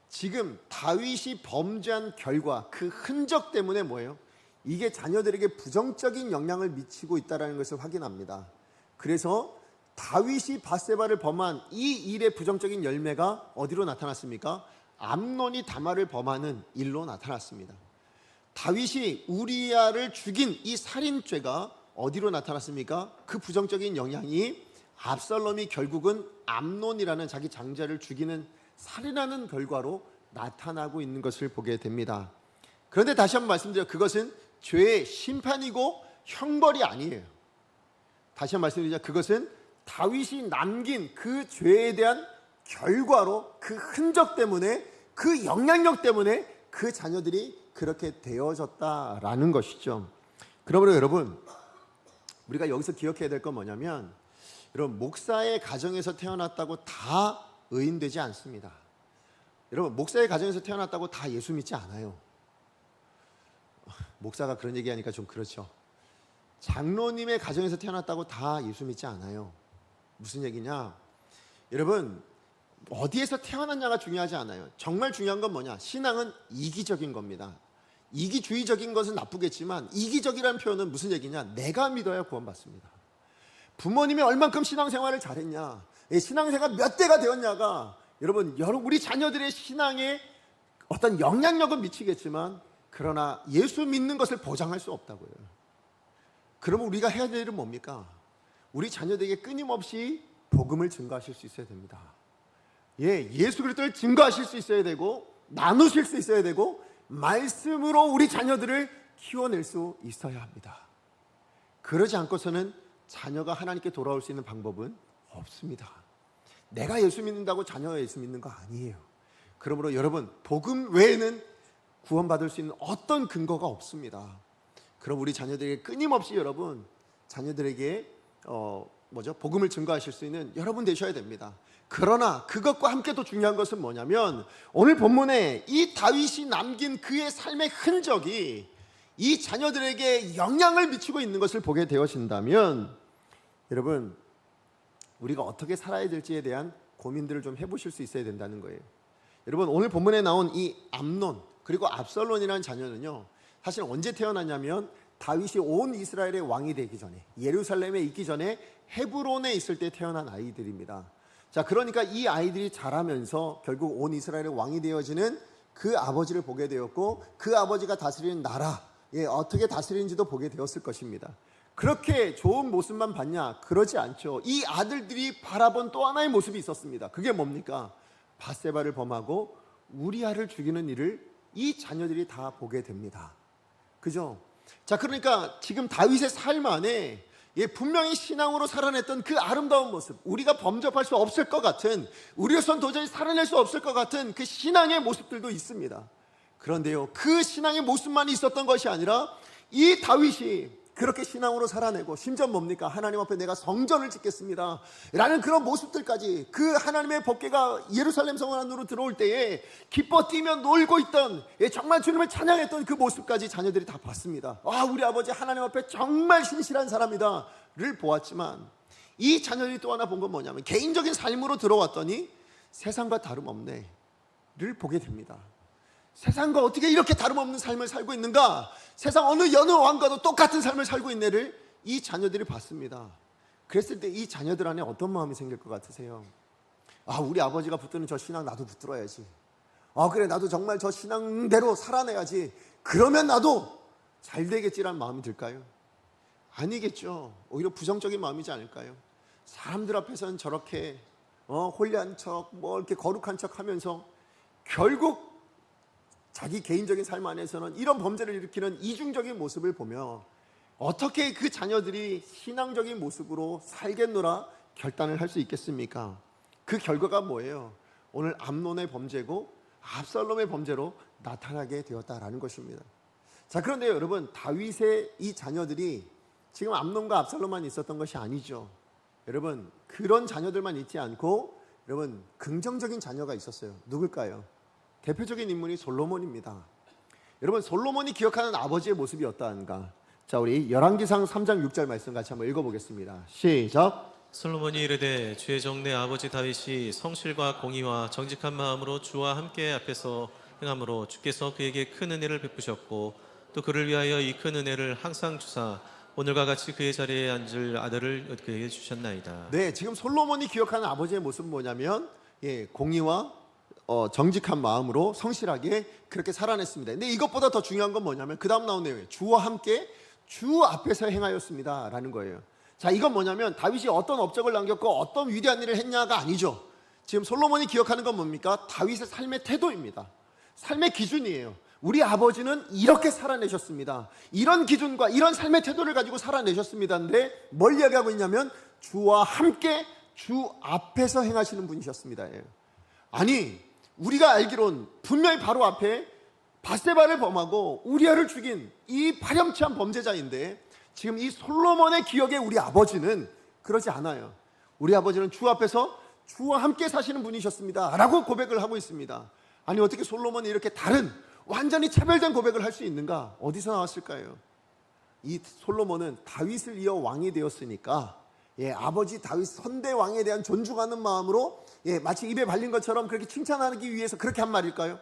지금 다윗이 범죄한 결과, 그 흔적 때문에 뭐예요? 이게 자녀들에게 부정적인 영향을 미치고 있다는 것을 확인합니다. 그래서 다윗이 밧세바를 범한 이 일의 부정적인 열매가 어디로 나타났습니까? 암논이 다말을 범하는 일로 나타났습니다. 다윗이 우리아를 죽인 이 살인죄가 어디로 나타났습니까? 그 부정적인 영향이 압살롬이 결국은 암논이라는 자기 장자를 죽이는 살인하는 결과로 나타나고 있는 것을 보게 됩니다. 그런데 다시 한번 말씀드려요. 그것은 죄의 심판이고 형벌이 아니에요. 다시 한번 말씀드리자. 그것은 다윗이 남긴 그 죄에 대한 결과로, 그 흔적 때문에, 그 영향력 때문에 그 자녀들이 그렇게 되어졌다라는 것이죠. 그러므로 여러분, 우리가 여기서 기억해야 될 건 뭐냐면, 여러분, 목사의 가정에서 태어났다고 다 의인되지 않습니다. 여러분, 목사의 가정에서 태어났다고 다 예수 믿지 않아요. 목사가 그런 얘기하니까 좀 그렇죠. 장로님의 가정에서 태어났다고 다 예수 믿지 않아요. 무슨 얘기냐? 여러분, 어디에서 태어났냐가 중요하지 않아요. 정말 중요한 건 뭐냐? 신앙은 이기적인 겁니다. 이기주의적인 것은 나쁘겠지만 이기적이라는 표현은 무슨 얘기냐? 내가 믿어야 구원받습니다. 부모님이 얼만큼 신앙생활을 잘했냐, 신앙생활 몇 대가 되었냐가 여러분 우리 자녀들의 신앙에 어떤 영향력은 미치겠지만 그러나 예수 믿는 것을 보장할 수 없다고요. 그러면 우리가 해야 될 일은 뭡니까? 우리 자녀들에게 끊임없이 복음을 증거하실 수 있어야 됩니다. 예수 그리스도를 증거하실 수 있어야 되고, 나누실 수 있어야 되고, 말씀으로 우리 자녀들을 키워낼 수 있어야 합니다. 그러지 않고서는 자녀가 하나님께 돌아올 수 있는 방법은 없습니다. 내가 예수 믿는다고 자녀가 예수 믿는 거 아니에요. 그러므로 여러분, 복음 외에는 구원받을 수 있는 어떤 근거가 없습니다. 그럼 우리 자녀들에게 끊임없이 여러분, 자녀들에게 복음을 증거하실 수 있는 여러분 되셔야 됩니다. 그러나 그것과 함께 또 중요한 것은 뭐냐면, 오늘 본문에 이 다윗이 남긴 그의 삶의 흔적이 이 자녀들에게 영향을 미치고 있는 것을 보게 되어진다면, 여러분, 우리가 어떻게 살아야 될지에 대한 고민들을 좀 해보실 수 있어야 된다는 거예요. 여러분, 오늘 본문에 나온 이 암논 그리고 압살롬이라는 자녀는요, 사실 언제 태어났냐면 다윗이 온 이스라엘의 왕이 되기 전에, 예루살렘에 있기 전에 헤브론에 있을 때 태어난 아이들입니다. 자, 그러니까 이 아이들이 자라면서 결국 온 이스라엘의 왕이 되어지는 그 아버지를 보게 되었고 그 아버지가 다스리는 나라, 어떻게 다스리는지도 보게 되었을 것입니다. 그렇게 좋은 모습만 봤냐? 그러지 않죠. 이 아들들이 바라본 또 하나의 모습이 있었습니다. 그게 뭡니까? 밧세바를 범하고 우리아를 죽이는 일을 이 자녀들이 다 보게 됩니다. 그죠? 자, 그러니까 지금 다윗의 삶 안에 분명히 신앙으로 살아냈던 그 아름다운 모습, 우리가 범접할 수 없을 것 같은, 우리로선 도저히 살아낼 수 없을 것 같은 그 신앙의 모습들도 있습니다. 그런데요, 그 신앙의 모습만 있었던 것이 아니라 이 다윗이 그렇게 신앙으로 살아내고 심지어 뭡니까? 하나님 앞에 내가 성전을 짓겠습니다 라는 그런 모습들까지, 그 하나님의 법궤가 예루살렘 성 안으로 들어올 때에 기뻐 뛰며 놀고 있던, 정말 주님을 찬양했던 그 모습까지 자녀들이 다 봤습니다. 우리 아버지 하나님 앞에 정말 신실한 사람이다 를 보았지만, 이 자녀들이 또 하나 본 건 뭐냐면 개인적인 삶으로 들어왔더니 세상과 다름없네 를 보게 됩니다. 세상과 어떻게 이렇게 다름없는 삶을 살고 있는가? 세상 어느 왕과도 똑같은 삶을 살고 있네를 이 자녀들이 봤습니다. 그랬을 때 이 자녀들 안에 어떤 마음이 생길 것 같으세요? 우리 아버지가 붙드는 저 신앙 나도 붙들어야지. 그래, 나도 정말 저 신앙대로 살아내야지. 그러면 나도 잘 되겠지라는 마음이 들까요? 아니겠죠. 오히려 부정적인 마음이지 않을까요? 사람들 앞에서는 저렇게 홀리한 척, 이렇게 거룩한 척 하면서 결국 자기 개인적인 삶 안에서는 이런 범죄를 일으키는 이중적인 모습을 보며 어떻게 그 자녀들이 신앙적인 모습으로 살겠노라 결단을 할 수 있겠습니까? 그 결과가 뭐예요? 오늘 암논의 범죄고 압살롬의 범죄로 나타나게 되었다라는 것입니다. 자, 그런데 여러분, 다윗의 이 자녀들이 지금 암논과 압살롬만 있었던 것이 아니죠. 여러분, 그런 자녀들만 있지 않고 여러분, 긍정적인 자녀가 있었어요. 누굴까요? 대표적인 인물이 솔로몬입니다. 여러분, 솔로몬이 기억하는 아버지의 모습이 어떠한가? 자, 우리 열왕기상 3장 6절 말씀 같이 한번 읽어보겠습니다. 시작.
솔로몬이 이르되 주의 종내 아버지 다윗이 성실과 공의와 정직한 마음으로 주와 함께 앞에서 행함으로 주께서 그에게 큰 은혜를 베푸셨고 또 그를 위하여 이 큰 은혜를 항상 주사 오늘과 같이 그의 자리에 앉을 아들을 그에게 주셨나이다.
네, 지금 솔로몬이 기억하는 아버지의 모습은 뭐냐면 공의와 정직한 마음으로 성실하게 그렇게 살아냈습니다. 근데 이것보다 더 중요한 건 뭐냐면 그 다음 나온 내용이에요. 주와 함께 주 앞에서 행하였습니다 라는 거예요. 자, 이건 뭐냐면 다윗이 어떤 업적을 남겼고 어떤 위대한 일을 했냐가 아니죠. 지금 솔로몬이 기억하는 건 뭡니까? 다윗의 삶의 태도입니다. 삶의 기준이에요. 우리 아버지는 이렇게 살아내셨습니다. 이런 기준과 이런 삶의 태도를 가지고 살아내셨습니다. 근데 뭘 이야기하고 있냐면 주와 함께 주 앞에서 행하시는 분이셨습니다. 아니, 우리가 알기론 분명히 바로 앞에 밧세바를 범하고 우리아를 죽인 이 파렴치한 범죄자인데 지금 이 솔로몬의 기억에 우리 아버지는 그러지 않아요. 우리 아버지는 주 앞에서 주와 함께 사시는 분이셨습니다 라고 고백을 하고 있습니다. 아니, 어떻게 솔로몬이 이렇게 다른 완전히 차별된 고백을 할 수 있는가? 어디서 나왔을까요? 이 솔로몬은 다윗을 이어 왕이 되었으니까 아버지 다윗 선대 왕에 대한 존중하는 마음으로 마치 입에 발린 것처럼 그렇게 칭찬하기 위해서 그렇게 한 말일까요?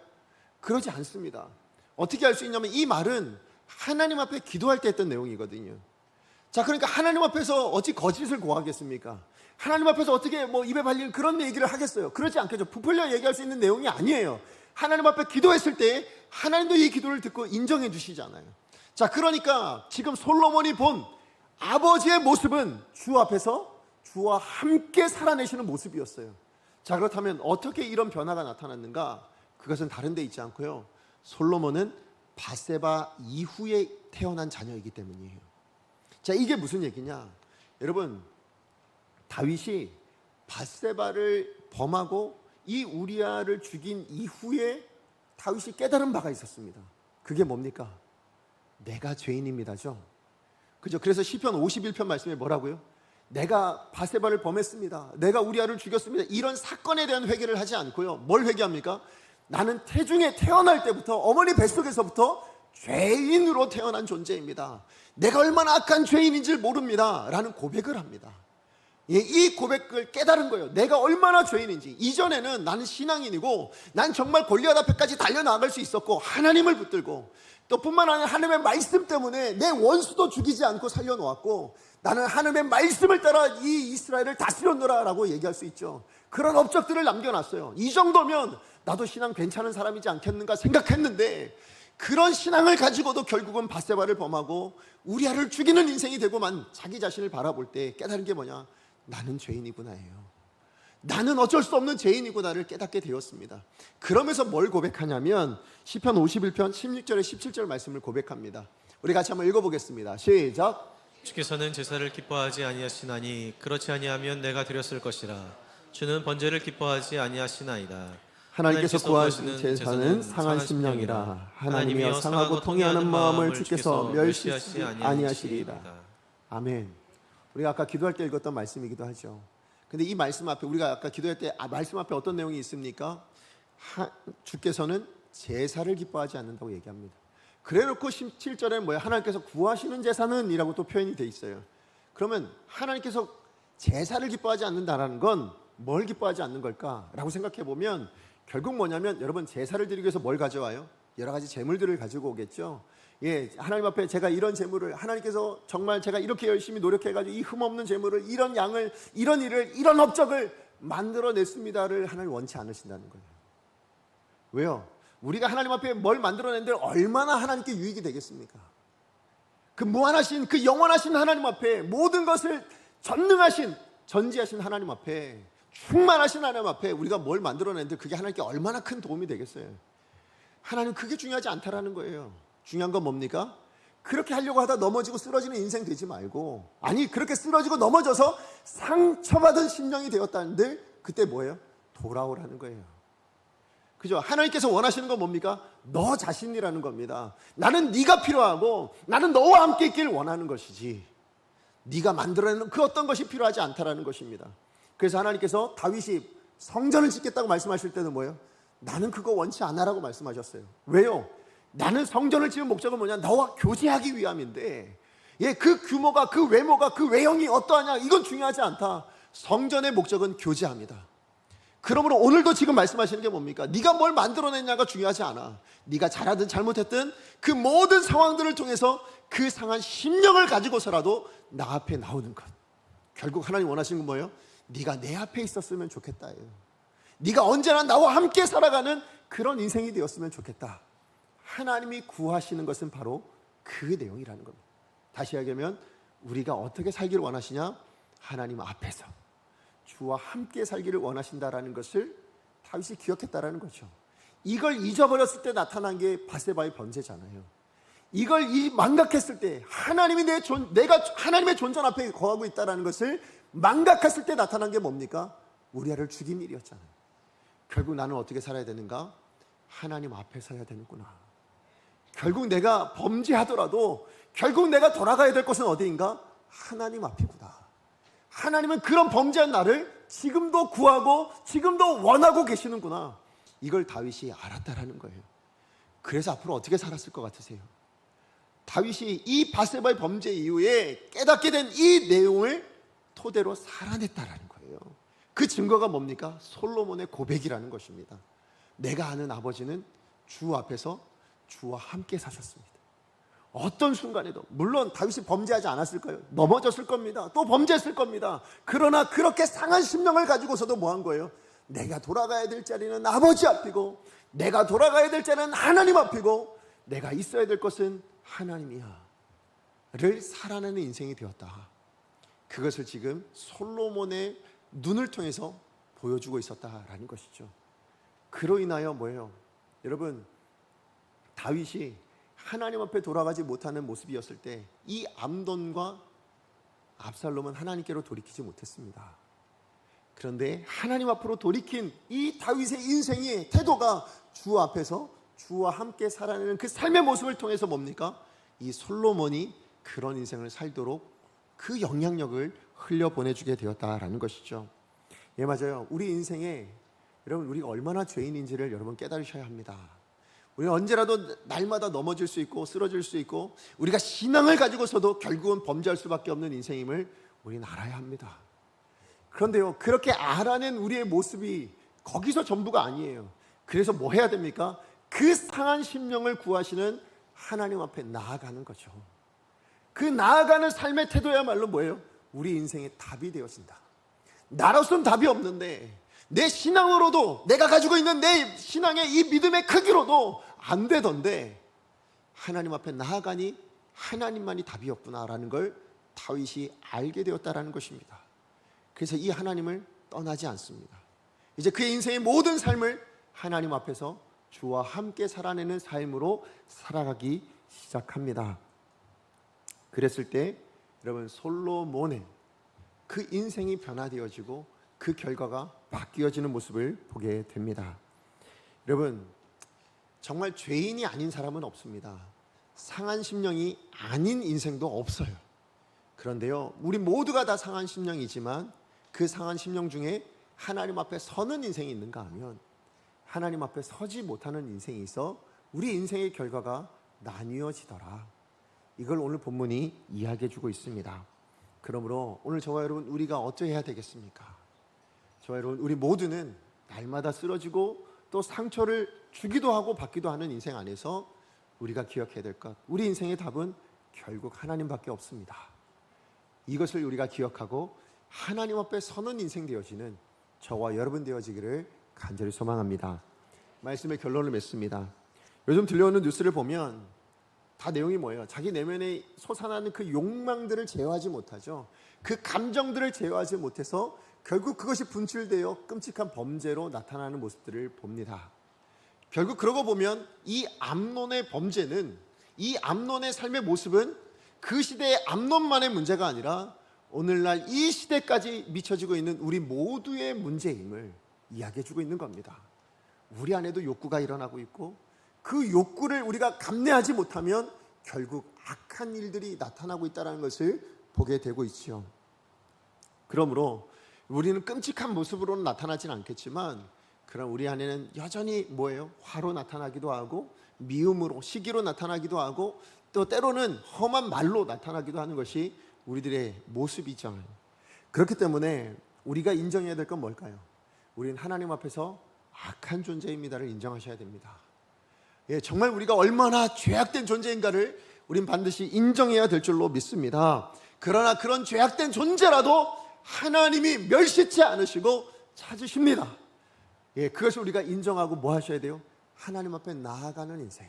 그러지 않습니다. 어떻게 알 수 있냐면 이 말은 하나님 앞에 기도할 때 했던 내용이거든요. 자, 그러니까 하나님 앞에서 어찌 거짓을 고하겠습니까? 하나님 앞에서 어떻게 입에 발린 그런 얘기를 하겠어요? 그러지 않겠죠. 부풀려 얘기할 수 있는 내용이 아니에요. 하나님 앞에 기도했을 때 하나님도 이 기도를 듣고 인정해 주시잖아요. 자, 그러니까 지금 솔로몬이 본 아버지의 모습은 주 앞에서 주와 함께 살아내시는 모습이었어요. 자, 그렇다면 어떻게 이런 변화가 나타났는가? 그것은 다른 데 있지 않고요, 솔로몬은 밧세바 이후에 태어난 자녀이기 때문이에요. 자, 이게 무슨 얘기냐? 여러분, 다윗이 밧세바를 범하고 이 우리아를 죽인 이후에 다윗이 깨달은 바가 있었습니다. 그게 뭡니까? 내가 죄인입니다죠. 그죠? 그래서 시편 51편 말씀에 뭐라고요? 내가 밧세바를 범했습니다. 내가 우리아를 죽였습니다. 이런 사건에 대한 회개를 하지 않고요, 뭘 회개합니까? 나는 태중에 태어날 때부터 어머니 뱃속에서부터 죄인으로 태어난 존재입니다. 내가 얼마나 악한 죄인인지 모릅니다 라는 고백을 합니다. 이 고백을 깨달은 거예요. 내가 얼마나 죄인인지. 이전에는 나는 신앙인이고 난 정말 골리앗 앞에까지 달려나갈 수 있었고 하나님을 붙들고 또 뿐만 아니라 하나님의 말씀 때문에 내 원수도 죽이지 않고 살려놓았고 나는 하나님의 말씀을 따라 이 이스라엘을 다스렸노라 라고 얘기할 수 있죠. 그런 업적들을 남겨놨어요. 이 정도면 나도 신앙 괜찮은 사람이지 않겠는가 생각했는데, 그런 신앙을 가지고도 결국은 밧세바를 범하고 우리아를 죽이는 인생이 되고만 자기 자신을 바라볼 때 깨달은 게 뭐냐? 나는 죄인이구나예요. 나는 어쩔 수 없는 죄인이구나를 깨닫게 되었습니다. 그러면서 뭘 고백하냐면 시편 51편 16절에 17절 말씀을 고백합니다. 우리 같이 한번 읽어보겠습니다. 시작.
주께서는 제사를 기뻐하지 아니하시나니 그렇지 아니하면 내가 드렸을 것이라. 주는 번제를 기뻐하지 아니하시나이다.
하나님께서 구하시는 제사는 상한 심령이라. 하나님이여 상하고 통회하는 마음을 주께서 멸시하지 아니하시리이다. 아멘. 우리가 아까 기도할 때 읽었던 말씀이기도 하죠. 근데 이 말씀 앞에, 우리가 아까 기도할 때 말씀 앞에 어떤 내용이 있습니까? 주께서는 제사를 기뻐하지 않는다고 얘기합니다. 그래놓고 17절에 뭐야? 하나님께서 구하시는 제사는 이라고 또 표현이 돼 있어요. 그러면 하나님께서 제사를 기뻐하지 않는다라는 건 뭘 기뻐하지 않는 걸까? 라고 생각해 보면 결국 뭐냐면, 여러분 제사를 드리기 위해서 뭘 가져와요? 여러 가지 제물들을 가지고 오겠죠. 예, 하나님 앞에 제가 이런 제물을, 하나님께서 정말 제가 이렇게 열심히 노력해가지고 이 흠없는 제물을, 이런 양을, 이런 일을, 이런 업적을 만들어냈습니다를 하나님 원치 않으신다는 거예요. 왜요? 우리가 하나님 앞에 뭘 만들어낸데 얼마나 하나님께 유익이 되겠습니까? 그 무한하신, 그 영원하신 하나님 앞에, 모든 것을 전능하신, 전지하신 하나님 앞에, 충만하신 하나님 앞에 우리가 뭘 만들어내는데 그게 하나님께 얼마나 큰 도움이 되겠어요? 하나님 그게 중요하지 않다라는 거예요. 중요한 건 뭡니까? 그렇게 하려고 하다 넘어지고 쓰러지는 인생 되지 말고, 아니 그렇게 쓰러지고 넘어져서 상처받은 심령이 되었다는데 그때 뭐예요? 돌아오라는 거예요. 그죠? 하나님께서 원하시는 건 뭡니까? 너 자신이라는 겁니다. 나는 네가 필요하고 나는 너와 함께 있길 원하는 것이지, 네가 만들어내는 그 어떤 것이 필요하지 않다라는 것입니다. 그래서 하나님께서 다윗이 성전을 짓겠다고 말씀하실 때는 뭐예요? 나는 그거 원치 않아라고 말씀하셨어요. 왜요? 나는 성전을 지은 목적은 뭐냐? 너와 교제하기 위함인데, 예, 그 규모가, 그 외모가, 그 외형이 어떠하냐, 이건 중요하지 않다. 성전의 목적은 교제합니다. 그러므로 오늘도 지금 말씀하시는 게 뭡니까? 네가 뭘 만들어냈냐가 중요하지 않아. 네가 잘하든 잘못했든 그 모든 상황들을 통해서 그 상한 심령을 가지고서라도 나 앞에 나오는 것. 결국 하나님 원하시는 건 뭐예요? 네가 내 앞에 있었으면 좋겠다예요. 네가 언제나 나와 함께 살아가는 그런 인생이 되었으면 좋겠다. 하나님이 구하시는 것은 바로 그 내용이라는 겁니다. 다시 이야기하면 우리가 어떻게 살기를 원하시냐? 하나님 앞에서 주와 함께 살기를 원하신다라는 것을 다윗이 기억했다라는 거죠. 이걸 잊어버렸을 때 나타난 게 밧세바의 범죄잖아요. 이걸 망각했을 때, 내가 하나님의 존전 앞에 거하고 있다라는 것을 망각했을 때 나타난 게 뭡니까? 우리아를 죽인 일이었잖아요. 결국 나는 어떻게 살아야 되는가? 하나님 앞에 서야 되는구나. 결국 내가 범죄하더라도 결국 내가 돌아가야 될 곳은 어디인가? 하나님 앞이구나. 하나님은 그런 범죄한 나를 지금도 구하고 지금도 원하고 계시는구나. 이걸 다윗이 알았다라는 거예요. 그래서 앞으로 어떻게 살았을 것 같으세요? 다윗이 이 밧세바의 범죄 이후에 깨닫게 된 이 내용을 토대로 살아냈다라는 거예요. 그 증거가 뭡니까? 솔로몬의 고백이라는 것입니다. 내가 아는 아버지는 주 앞에서 주와 함께 사셨습니다. 어떤 순간에도, 물론 다윗이 범죄하지 않았을까요? 넘어졌을 겁니다. 또 범죄했을 겁니다. 그러나 그렇게 상한 심령을 가지고서도 뭐 한 거예요? 내가 돌아가야 될 자리는 아버지 앞이고, 내가 돌아가야 될 자리는 하나님 앞이고, 내가 있어야 될 것은 하나님이야 를 살아내는 인생이 되었다. 그것을 지금 솔로몬의 눈을 통해서 보여주고 있었다라는 것이죠. 그로 인하여 뭐예요? 여러분, 다윗이 하나님 앞에 돌아가지 못하는 모습이었을 때 이 암논과 압살롬은 하나님께로 돌이키지 못했습니다. 그런데 하나님 앞으로 돌이킨 이 다윗의 인생의 태도가 주 앞에서 주와 함께 살아내는 그 삶의 모습을 통해서 뭡니까? 이 솔로몬이 그런 인생을 살도록 그 영향력을 흘려보내주게 되었다라는 것이죠. 예, 맞아요. 우리 인생에 여러분, 우리가 얼마나 죄인인지를 여러분 깨달으셔야 합니다. 우리는 언제라도 날마다 넘어질 수 있고 쓰러질 수 있고 우리가 신앙을 가지고서도 결국은 범죄할 수밖에 없는 인생임을 우리는 알아야 합니다. 그런데요, 그렇게 알아낸 우리의 모습이 거기서 전부가 아니에요. 그래서 뭐 해야 됩니까? 그 상한 심령을 구하시는 하나님 앞에 나아가는 거죠. 그 나아가는 삶의 태도야말로 뭐예요? 우리 인생의 답이 되어진다. 나로서는 답이 없는데 내 신앙으로도, 내가 가지고 있는 내 신앙의 이 믿음의 크기로도 안 되던데 하나님 앞에 나아가니 하나님만이 답이었구나라는 걸 다윗이 알게 되었다라는 것입니다. 그래서 이 하나님을 떠나지 않습니다. 이제 그의 인생의 모든 삶을 하나님 앞에서 주와 함께 살아내는 삶으로 살아가기 시작합니다. 그랬을 때 여러분, 솔로몬의 그 인생이 변화되어지고 그 결과가 바뀌어지는 모습을 보게 됩니다. 여러분, 정말 죄인이 아닌 사람은 없습니다. 상한 심령이 아닌 인생도 없어요. 그런데요, 우리 모두가 다 상한 심령이지만 그 상한 심령 중에 하나님 앞에 서는 인생이 있는가 하면 하나님 앞에 서지 못하는 인생이 있어 우리 인생의 결과가 나뉘어지더라. 이걸 오늘 본문이 이야기해 주고 있습니다. 그러므로 오늘 저와 여러분, 우리가 어찌해야 되겠습니까? 저와 여러분, 우리 모두는 날마다 쓰러지고 또 상처를 주기도 하고 받기도 하는 인생 안에서 우리가 기억해야 될 것, 우리 인생의 답은 결국 하나님밖에 없습니다. 이것을 우리가 기억하고 하나님 앞에 서는 인생 되어지는 저와 여러분 되어지기를 간절히 소망합니다. 말씀의 결론을 맺습니다. 요즘 들려오는 뉴스를 보면 다 내용이 뭐예요? 자기 내면에 솟아나는 그 욕망들을 제어하지 못하죠. 그 감정들을 제어하지 못해서 결국 그것이 분출되어 끔찍한 범죄로 나타나는 모습들을 봅니다. 결국 그러고 보면 이 암논의 범죄는, 이 암논의 삶의 모습은 그 시대의 암논만의 문제가 아니라 오늘날 이 시대까지 미쳐지고 있는 우리 모두의 문제임을 이야기해주고 있는 겁니다. 우리 안에도 욕구가 일어나고 있고 그 욕구를 우리가 감내하지 못하면 결국 악한 일들이 나타나고 있다는 것을 보게 되고 있죠. 그러므로 우리는 끔찍한 모습으로는 나타나지는 않겠지만 그럼 우리 안에는 여전히 뭐예요? 화로 나타나기도 하고 미움으로, 시기로 나타나기도 하고 또 때로는 험한 말로 나타나기도 하는 것이 우리들의 모습이잖아요. 그렇기 때문에 우리가 인정해야 될 건 뭘까요? 우리는 하나님 앞에서 악한 존재입니다를 인정하셔야 됩니다. 예, 정말 우리가 얼마나 죄악된 존재인가를 우린 반드시 인정해야 될 줄로 믿습니다. 그러나 그런 죄악된 존재라도 하나님이 멸시치 않으시고 찾으십니다. 예, 그것을 우리가 인정하고 뭐 하셔야 돼요? 하나님 앞에 나아가는 인생.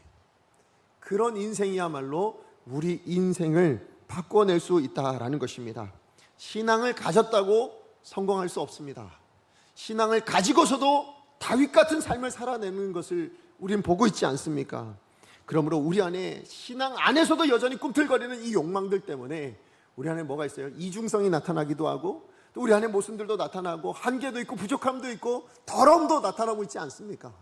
그런 인생이야말로 우리 인생을 바꿔낼 수 있다라는 것입니다. 신앙을 가졌다고 성공할 수 없습니다. 신앙을 가지고서도 다윗 같은 삶을 살아내는 것을 우리는 보고 있지 않습니까? 그러므로 우리 안에 신앙 안에서도 여전히 꿈틀거리는 이 욕망들 때문에 우리 안에 뭐가 있어요? 이중성이 나타나기도 하고 또 우리 안에 모순들도 나타나고 한계도 있고 부족함도 있고 더러움도 나타나고 있지 않습니까?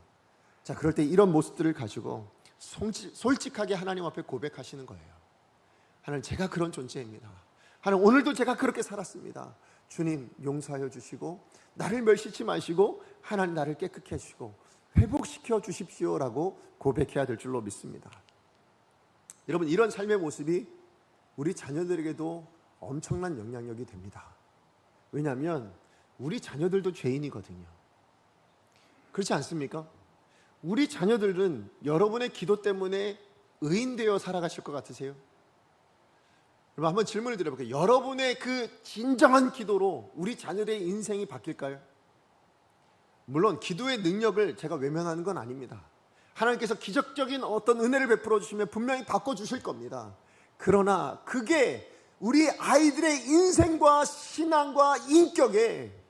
자, 그럴 때 이런 모습들을 가지고 솔직하게 하나님 앞에 고백하시는 거예요. 하나님, 제가 그런 존재입니다. 하나님, 오늘도 제가 그렇게 살았습니다. 주님, 용서하여 주시고 나를 멸시치 마시고 하나님, 나를 깨끗게 해주시고 회복시켜 주십시오라고 고백해야 될 줄로 믿습니다. 여러분, 이런 삶의 모습이 우리 자녀들에게도 엄청난 영향력이 됩니다. 왜냐하면 우리 자녀들도 죄인이거든요. 그렇지 않습니까? 우리 자녀들은 여러분의 기도 때문에 의인되어 살아가실 것 같으세요? 여러분, 한번 질문을 드려볼게요. 여러분의 그 진정한 기도로 우리 자녀들의 인생이 바뀔까요? 물론 기도의 능력을 제가 외면하는 건 아닙니다. 하나님께서 기적적인 어떤 은혜를 베풀어 주시면 분명히 바꿔주실 겁니다. 그러나 그게 우리 아이들의 인생과 신앙과 인격에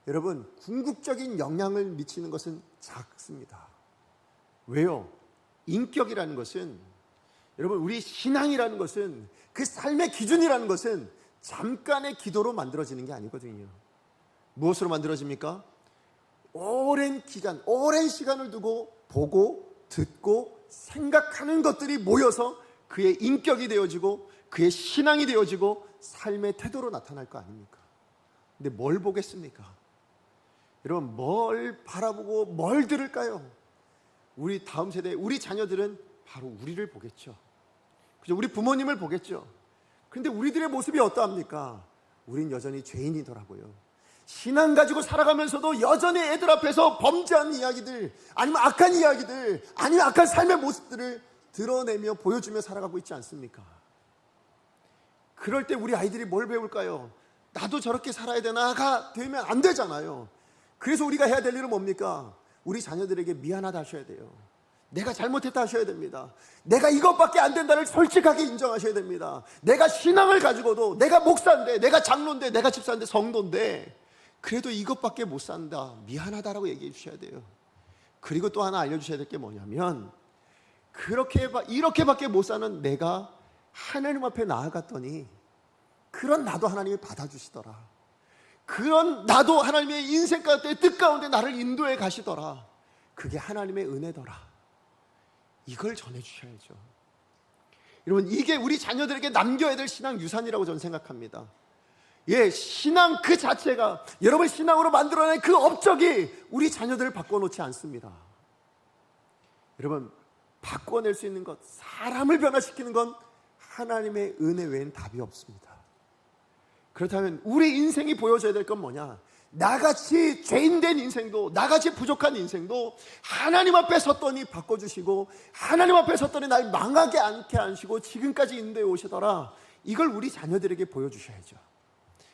여러분 궁극적인 영향을 미치는 것은 작습니다. 왜요? 인격이라는 것은, 여러분, 우리 신앙이라는 것은, 그 삶의 기준이라는 것은 잠깐의 기도로 만들어지는 게 아니거든요. 무엇으로 만들어집니까? 오랜 기간, 오랜 시간을 두고 보고 듣고 생각하는 것들이 모여서 그의 인격이 되어지고 그의 신앙이 되어지고 삶의 태도로 나타날 거 아닙니까? 근데 뭘 보겠습니까? 여러분, 뭘 바라보고 뭘 들을까요? 우리 다음 세대, 우리 자녀들은 바로 우리를 보겠죠. 그죠? 우리 부모님을 보겠죠. 그런데 우리들의 모습이 어떠합니까? 우린 여전히 죄인이더라고요. 신앙 가지고 살아가면서도 여전히 애들 앞에서 범죄한 이야기들, 아니면 악한 이야기들, 아니면 악한 삶의 모습들을 드러내며 보여주며 살아가고 있지 않습니까? 그럴 때 우리 아이들이 뭘 배울까요? 나도 저렇게 살아야 되나가 되면 안 되잖아요. 그래서 우리가 해야 될 일은 뭡니까? 우리 자녀들에게 미안하다 하셔야 돼요. 내가 잘못했다 하셔야 됩니다. 내가 이것밖에 안 된다를 솔직하게 인정하셔야 됩니다. 내가 신앙을 가지고도, 내가 목사인데, 내가 장로인데, 내가 집사인데, 성도인데 그래도 이것밖에 못 산다, 미안하다라고 얘기해 주셔야 돼요. 그리고 또 하나 알려주셔야 될 게 뭐냐면, 이렇게밖에 못 사는 내가 하나님 앞에 나아갔더니 그런 나도 하나님이 받아주시더라. 그런 나도 하나님의 인생 가운데, 뜻 가운데 나를 인도해 가시더라. 그게 하나님의 은혜더라. 이걸 전해주셔야죠. 여러분, 이게 우리 자녀들에게 남겨야 될 신앙 유산이라고 저는 생각합니다. 예, 신앙 그 자체가, 여러분 신앙으로 만들어낸 그 업적이 우리 자녀들을 바꿔놓지 않습니다. 여러분, 바꿔낼 수 있는 것, 사람을 변화시키는 건 하나님의 은혜 외엔 답이 없습니다. 그렇다면 우리 인생이 보여줘야 될 건 뭐냐? 나같이 죄인된 인생도, 나같이 부족한 인생도 하나님 앞에 섰더니 바꿔주시고, 하나님 앞에 섰더니 날 망하게 않게 하시고 지금까지 인도해 오시더라. 이걸 우리 자녀들에게 보여주셔야죠.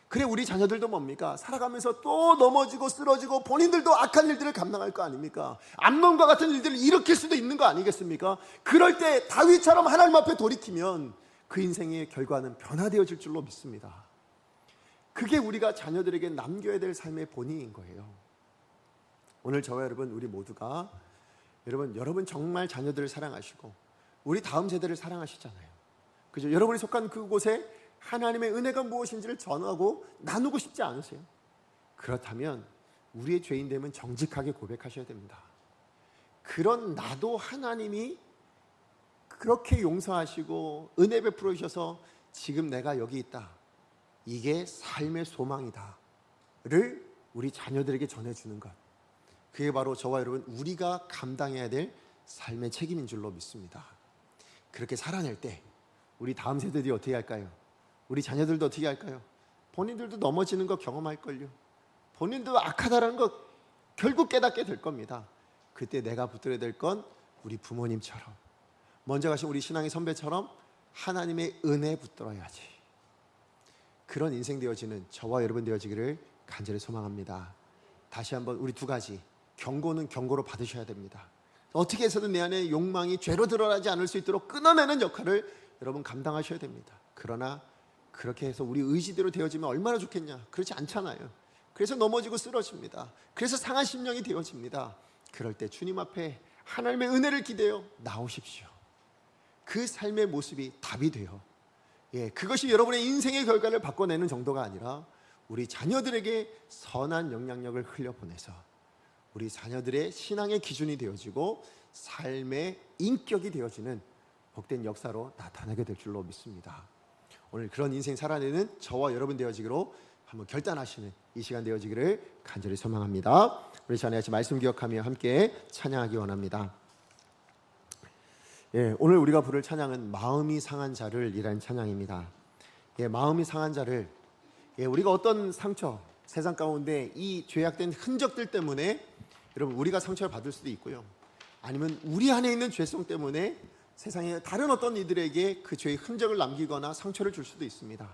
그래, 우리 자녀들도 뭡니까? 살아가면서 또 넘어지고 쓰러지고 본인들도 악한 일들을 감당할 거 아닙니까? 암논과 같은 일들을 일으킬 수도 있는 거 아니겠습니까? 그럴 때 다윗처럼 하나님 앞에 돌이키면 그 인생의 결과는 변화되어질 줄로 믿습니다. 그게 우리가 자녀들에게 남겨야 될 삶의 본의인 거예요. 오늘 저와 여러분, 우리 모두가 여러분 정말 자녀들을 사랑하시고 우리 다음 세대를 사랑하시잖아요. 그죠? 여러분이 속한 그곳에 하나님의 은혜가 무엇인지를 전하고 나누고 싶지 않으세요? 그렇다면 우리의 죄인됨은 정직하게 고백하셔야 됩니다. 그런 나도 하나님이 그렇게 용서하시고 은혜 베풀어 주셔서 지금 내가 여기 있다, 이게 삶의 소망이다를 우리 자녀들에게 전해주는 것, 그게 바로 저와 여러분 우리가 감당해야 될 삶의 책임인 줄로 믿습니다. 그렇게 살아낼 때 우리 다음 세대들이 어떻게 할까요? 우리 자녀들도 어떻게 할까요? 본인들도 넘어지는 거 경험할걸요. 본인도 악하다는 거 결국 깨닫게 될 겁니다. 그때 내가 붙들어야 될 건 우리 부모님처럼, 먼저 가신 우리 신앙의 선배처럼 하나님의 은혜 붙들어야지. 그런 인생 되어지는 저와 여러분 되어지기를 간절히 소망합니다. 다시 한번 우리 두 가지, 경고는 경고로 받으셔야 됩니다. 어떻게 해서든 내 안에 욕망이 죄로 드러나지 않을 수 있도록 끊어내는 역할을 여러분 감당하셔야 됩니다. 그러나 그렇게 해서 우리 의지대로 되어지면 얼마나 좋겠냐? 그렇지 않잖아요. 그래서 넘어지고 쓰러집니다. 그래서 상한 심령이 되어집니다. 그럴 때 주님 앞에 하나님의 은혜를 기대어 나오십시오. 그 삶의 모습이 답이 돼요. 예, 그것이 여러분의 인생의 결과를 바꿔내는 정도가 아니라 우리 자녀들에게 선한 영향력을 흘려보내서 우리 자녀들의 신앙의 기준이 되어지고 삶의 인격이 되어지는 복된 역사로 나타나게 될 줄로 믿습니다. 오늘 그런 인생 살아내는 저와 여러분 되어지기로 한번 결단하시는 이 시간 되어지기를 간절히 소망합니다. 우리 자녀 같이 말씀 기억하며 함께 찬양하기 원합니다. 예, 오늘 우리가 부를 찬양은 마음이 상한 자를 이라는 찬양입니다. 예, 마음이 상한 자를, 예, 우리가 어떤 상처, 세상 가운데 이 죄악된 흔적들 때문에 여러분 우리가 상처를 받을 수도 있고요, 아니면 우리 안에 있는 죄성 때문에 세상에 다른 어떤 이들에게 그 죄의 흔적을 남기거나 상처를 줄 수도 있습니다.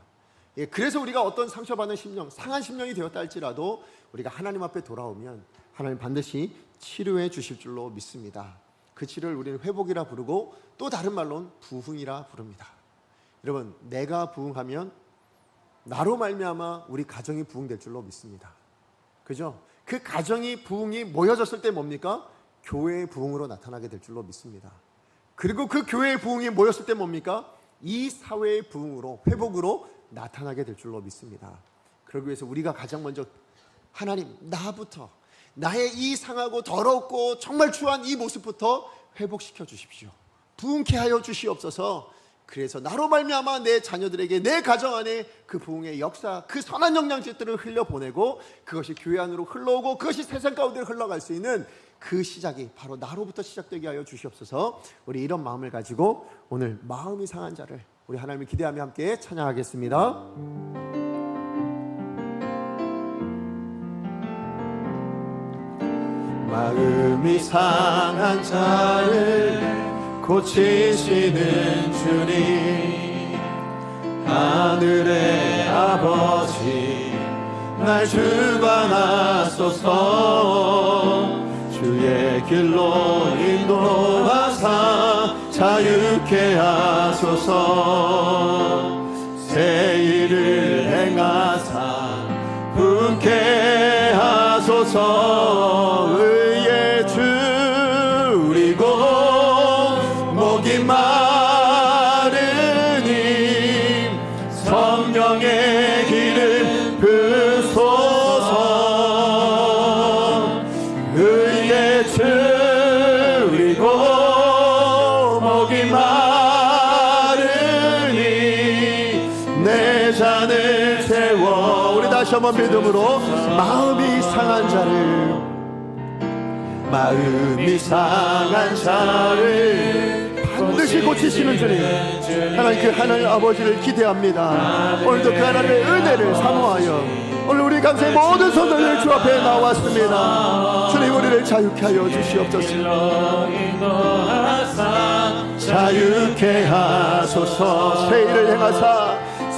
예, 그래서 우리가 어떤 상처받는 심령, 상한 심령이 되었다 할지라도 우리가 하나님 앞에 돌아오면 하나님 반드시 치료해 주실 줄로 믿습니다. 그 치료를 우리는 회복이라 부르고 또 다른 말로는 부흥이라 부릅니다. 여러분, 내가 부흥하면 나로 말미암아 우리 가정이 부흥될 줄로 믿습니다. 그죠? 그 가정이 부흥이 모여졌을 때 뭡니까? 교회의 부흥으로 나타나게 될 줄로 믿습니다. 그리고 그 교회의 부흥이 모였을 때 뭡니까? 이 사회의 부흥으로, 회복으로 나타나게 될 줄로 믿습니다. 그러기 위해서 우리가 가장 먼저 하나님, 나부터 나의 이 상하고 더럽고 정말 추한 이 모습부터 회복시켜 주십시오. 부흥케 하여 주시옵소서. 그래서 나로 말미암아 내 자녀들에게, 내 가정 안에 그 부흥의 역사, 그 선한 영양제들을 흘려보내고 그것이 교회 안으로 흘러오고 그것이 세상 가운데 흘러갈 수 있는 그 시작이 바로 나로부터 시작되게 하여 주시옵소서. 우리 이런 마음을 가지고 오늘 마음이 상한 자를 우리 하나님을 기대하며 함께 찬양하겠습니다. 마음이 상한 자를 고치시는 주님, 하늘의 아버지 날 주관하소서. 주의 길로 인도하사 자유케 하소서. 새 일을 행하사 분케 하소서. 의에 줄이고 목이 마르니 성령의 기름 부소서. 의에 줄이고 목이 마르니 내 잔을 채워. 우리 다시 한번 믿음으로 마음이 상한 자를 반드시 고치시는 주님, 하나님 그 하나님 아버지를 기대합니다. 오늘도 그 하나님의 은혜를 사모하여 오늘 우리 감사의 모든 손들을 주 앞에 나왔습니다. 주님 우리를 자유케 하여 주시옵소서. 자유케 하소서.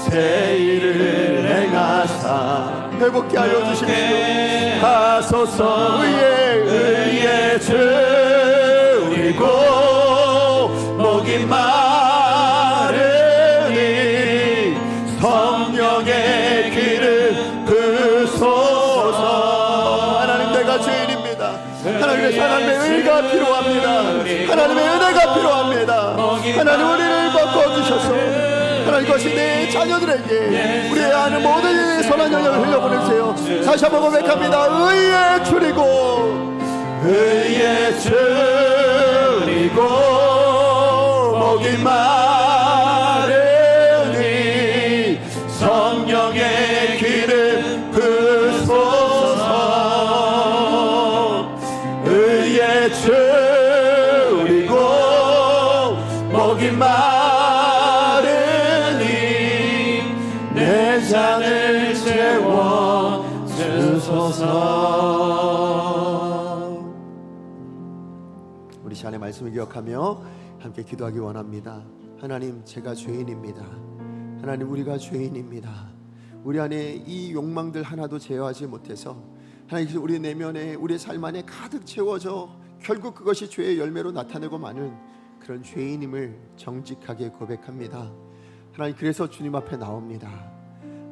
새 일을 행하사 회복케 하여 주십시오. 하소서. 의에 줄이고 목이 마르니 성령의 기름 부소서. 하나님 내가 죄인입니다. 하나님의 의가 필요합니다. 하나님의 은혜가 필요합니다. 하나님 우리를 바꿔주셔서 하나님 이것이 내 자녀들에게 우리의 아는 모든 일에 선한 영향을 흘려보내주세요. 다시 한번 고백합니다. 의에 줄이고 목이 마르니 성령의 기름 부소서. 의에 줄이고 목이 마르니 내 잔을 채워 주소서. 우리 시간의 말씀을 기억하며 함께 기도하기 원합니다. 하나님 제가 죄인입니다. 하나님 우리가 죄인입니다. 우리 안에 이 욕망들 하나도 제어하지 못해서 하나님 우리 내면에 우리의 삶 안에 가득 채워져 결국 그것이 죄의 열매로 나타내고 마는 그런 죄인임을 정직하게 고백합니다. 하나님 그래서 주님 앞에 나옵니다.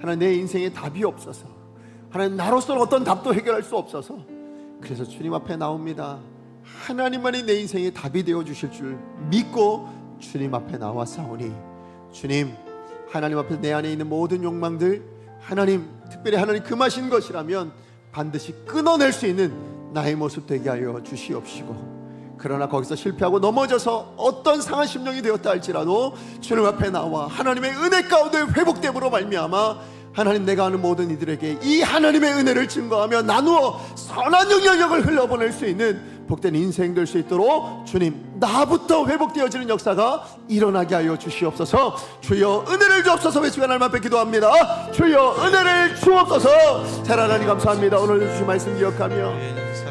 하나님 내 인생에 답이 없어서 하나님 나로서는 어떤 답도 해결할 수 없어서 그래서 주님 앞에 나옵니다. 하나님만이 내 인생에 답이 되어 주실 줄 믿고 주님 앞에 나와사오니 주님 하나님 앞에서 내 안에 있는 모든 욕망들 하나님 특별히 하나님 금하신 것이라면 반드시 끊어낼 수 있는 나의 모습 되게 하여 주시옵시고 그러나 거기서 실패하고 넘어져서 어떤 상한 심령이 되었다 할지라도 주님 앞에 나와 하나님의 은혜 가운데 회복됨으로 말미암아 하나님 내가 아는 모든 이들에게 이 하나님의 은혜를 증거하며 나누어 선한 영향력을 흘려보낼 수 있는 복된 인생 될 수 있도록 주님 나부터 회복되어지는 역사가 일어나게 하여 주시옵소서. 주여 은혜를 주옵소서. 외치고 하나님 앞에 기도합니다. 주여 은혜를 주옵소서. 잘 하나님 감사합니다. 오늘 주신 말씀 기억하며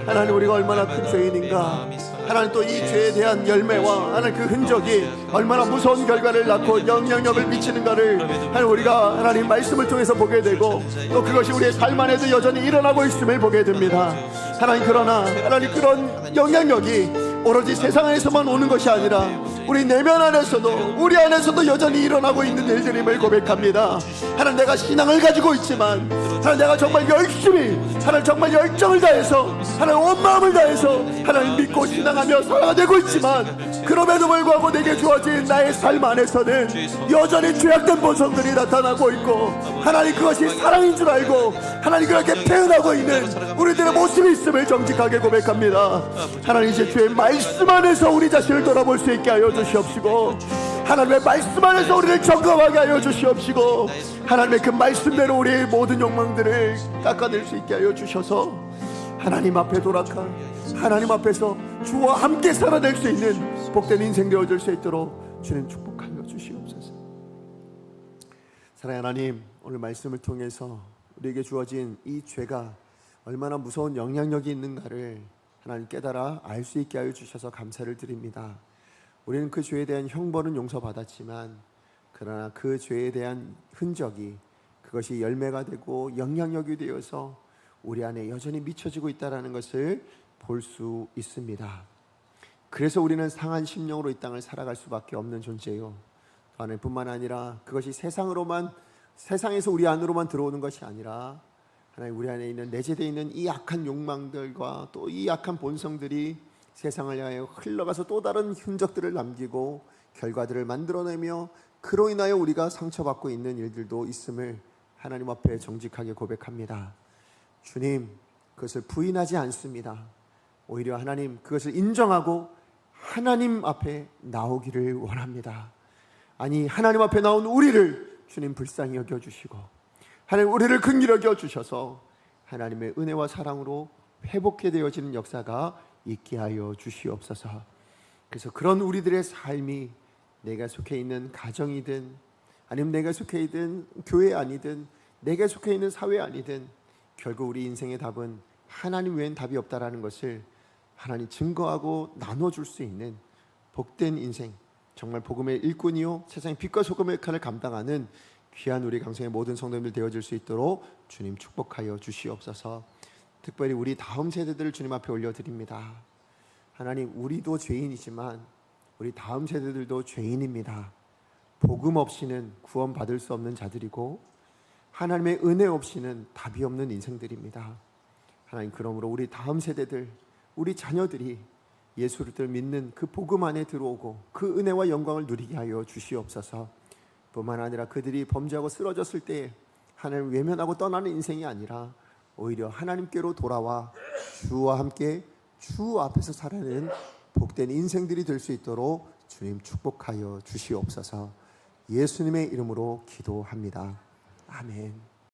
하나님 우리가 얼마나 큰 죄인인가 하나님 또 이 죄에 대한 열매와 하나님 그 흔적이 얼마나 무서운 결과를 낳고 영향력을 미치는가를 하나님 우리가 하나님 말씀을 통해서 보게 되고 또 그것이 우리의 삶 안에도 여전히 일어나고 있음을 보게 됩니다. 하나님 그러나 하나님 그런 영향력이 오로지 세상 안에서만 오는 것이 아니라 우리 내면 안에서도 우리 안에서도 여전히 일어나고 있는 일들임을 고백합니다. 하나님 내가 신앙을 가지고 있지만 하나님 내가 정말 열심히 하나님 정말 열정을 다해서 하나님 온 마음을 다해서 하나님 믿고 신앙하며 살아가고 있지만 그럼에도 불구하고 내게 주어진 나의 삶 안에서는 여전히 죄악된 본성들이 나타나고 있고 하나님 그것이 사랑인 줄 알고 하나님 그렇게 표현하고 있는 우리들의 모습이 있음을 정직하게 고백합니다. 하나님 이제 주의 말씀 안에서 우리 자신을 돌아볼 수 있게 하여 주시옵시고 하나님의 말씀 안에서 우리를 점검하게 하여 주시옵시고 하나님의 그 말씀대로 우리의 모든 욕망들을 깎아낼 수 있게 하여 주셔서 하나님 앞에 돌아가 하나님 앞에서 주와 함께 살아낼 수 있는 복된 인생 되어줄 수 있도록 주님 축복하여 주시옵소서. 사랑하는 하나님 오늘 말씀을 통해서 우리에게 주어진 이 죄가 얼마나 무서운 영향력이 있는가를 하나님 깨달아 알 수 있게 하여 주셔서 감사를 드립니다. 우리는 그 죄에 대한 형벌은 용서받았지만 그러나 그 죄에 대한 흔적이, 그것이 열매가 되고 영향력이 되어서 우리 안에 여전히 미쳐지고 있다는 것을 볼 수 있습니다. 그래서 우리는 상한 심령으로 이 땅을 살아갈 수밖에 없는 존재요. 하나님 뿐만 아니라 그것이 세상에서 우리 안으로만 들어오는 것이 아니라 하나님 우리 안에 있는 내재되어 있는 이 악한 욕망들과 또 이 악한 본성들이 세상을 향하여 흘러가서 또 다른 흔적들을 남기고 결과들을 만들어내며 그로 인하여 우리가 상처받고 있는 일들도 있음을 하나님 앞에 정직하게 고백합니다. 주님, 그것을 부인하지 않습니다. 오히려 하나님 그것을 인정하고 하나님 앞에 나오기를 원합니다. 아니, 하나님 앞에 나온 우리를 주님 불쌍히 여겨주시고 하나님 우리를 긍휼히 여겨주셔서 하나님의 은혜와 사랑으로 회복해 되어지는 역사가 있게 하여 주시옵소서. 그래서 그런 우리들의 삶이 내가 속해 있는 가정이든 아니면 내가 속해 있는 교회 아니든 내가 속해 있는 사회 아니든 결국 우리 인생의 답은 하나님 외엔 답이 없다라는 것을 하나님 증거하고 나눠줄 수 있는 복된 인생, 정말 복음의 일꾼이요 세상의 빛과 소금의 역할을 감당하는 귀한 우리 강성의 모든 성도님들 되어질 수 있도록 주님 축복하여 주시옵소서. 특별히 우리 다음 세대들을 주님 앞에 올려드립니다. 하나님, 우리도 죄인이지만 우리 다음 세대들도 죄인입니다. 복음 없이는 구원받을 수 없는 자들이고 하나님의 은혜 없이는 답이 없는 인생들입니다. 하나님, 그러므로 우리 다음 세대들, 우리 자녀들이 예수를 믿는 그 복음 안에 들어오고 그 은혜와 영광을 누리게 하여 주시옵소서. 뿐만 아니라 그들이 범죄하고 쓰러졌을 때 하나님을 외면하고 떠나는 인생이 아니라 오히려 하나님께로 돌아와 주와 함께 주 앞에서 살아내는 복된 인생들이 될 수 있도록 주님 축복하여 주시옵소서. 예수님의 이름으로 기도합니다. 아멘.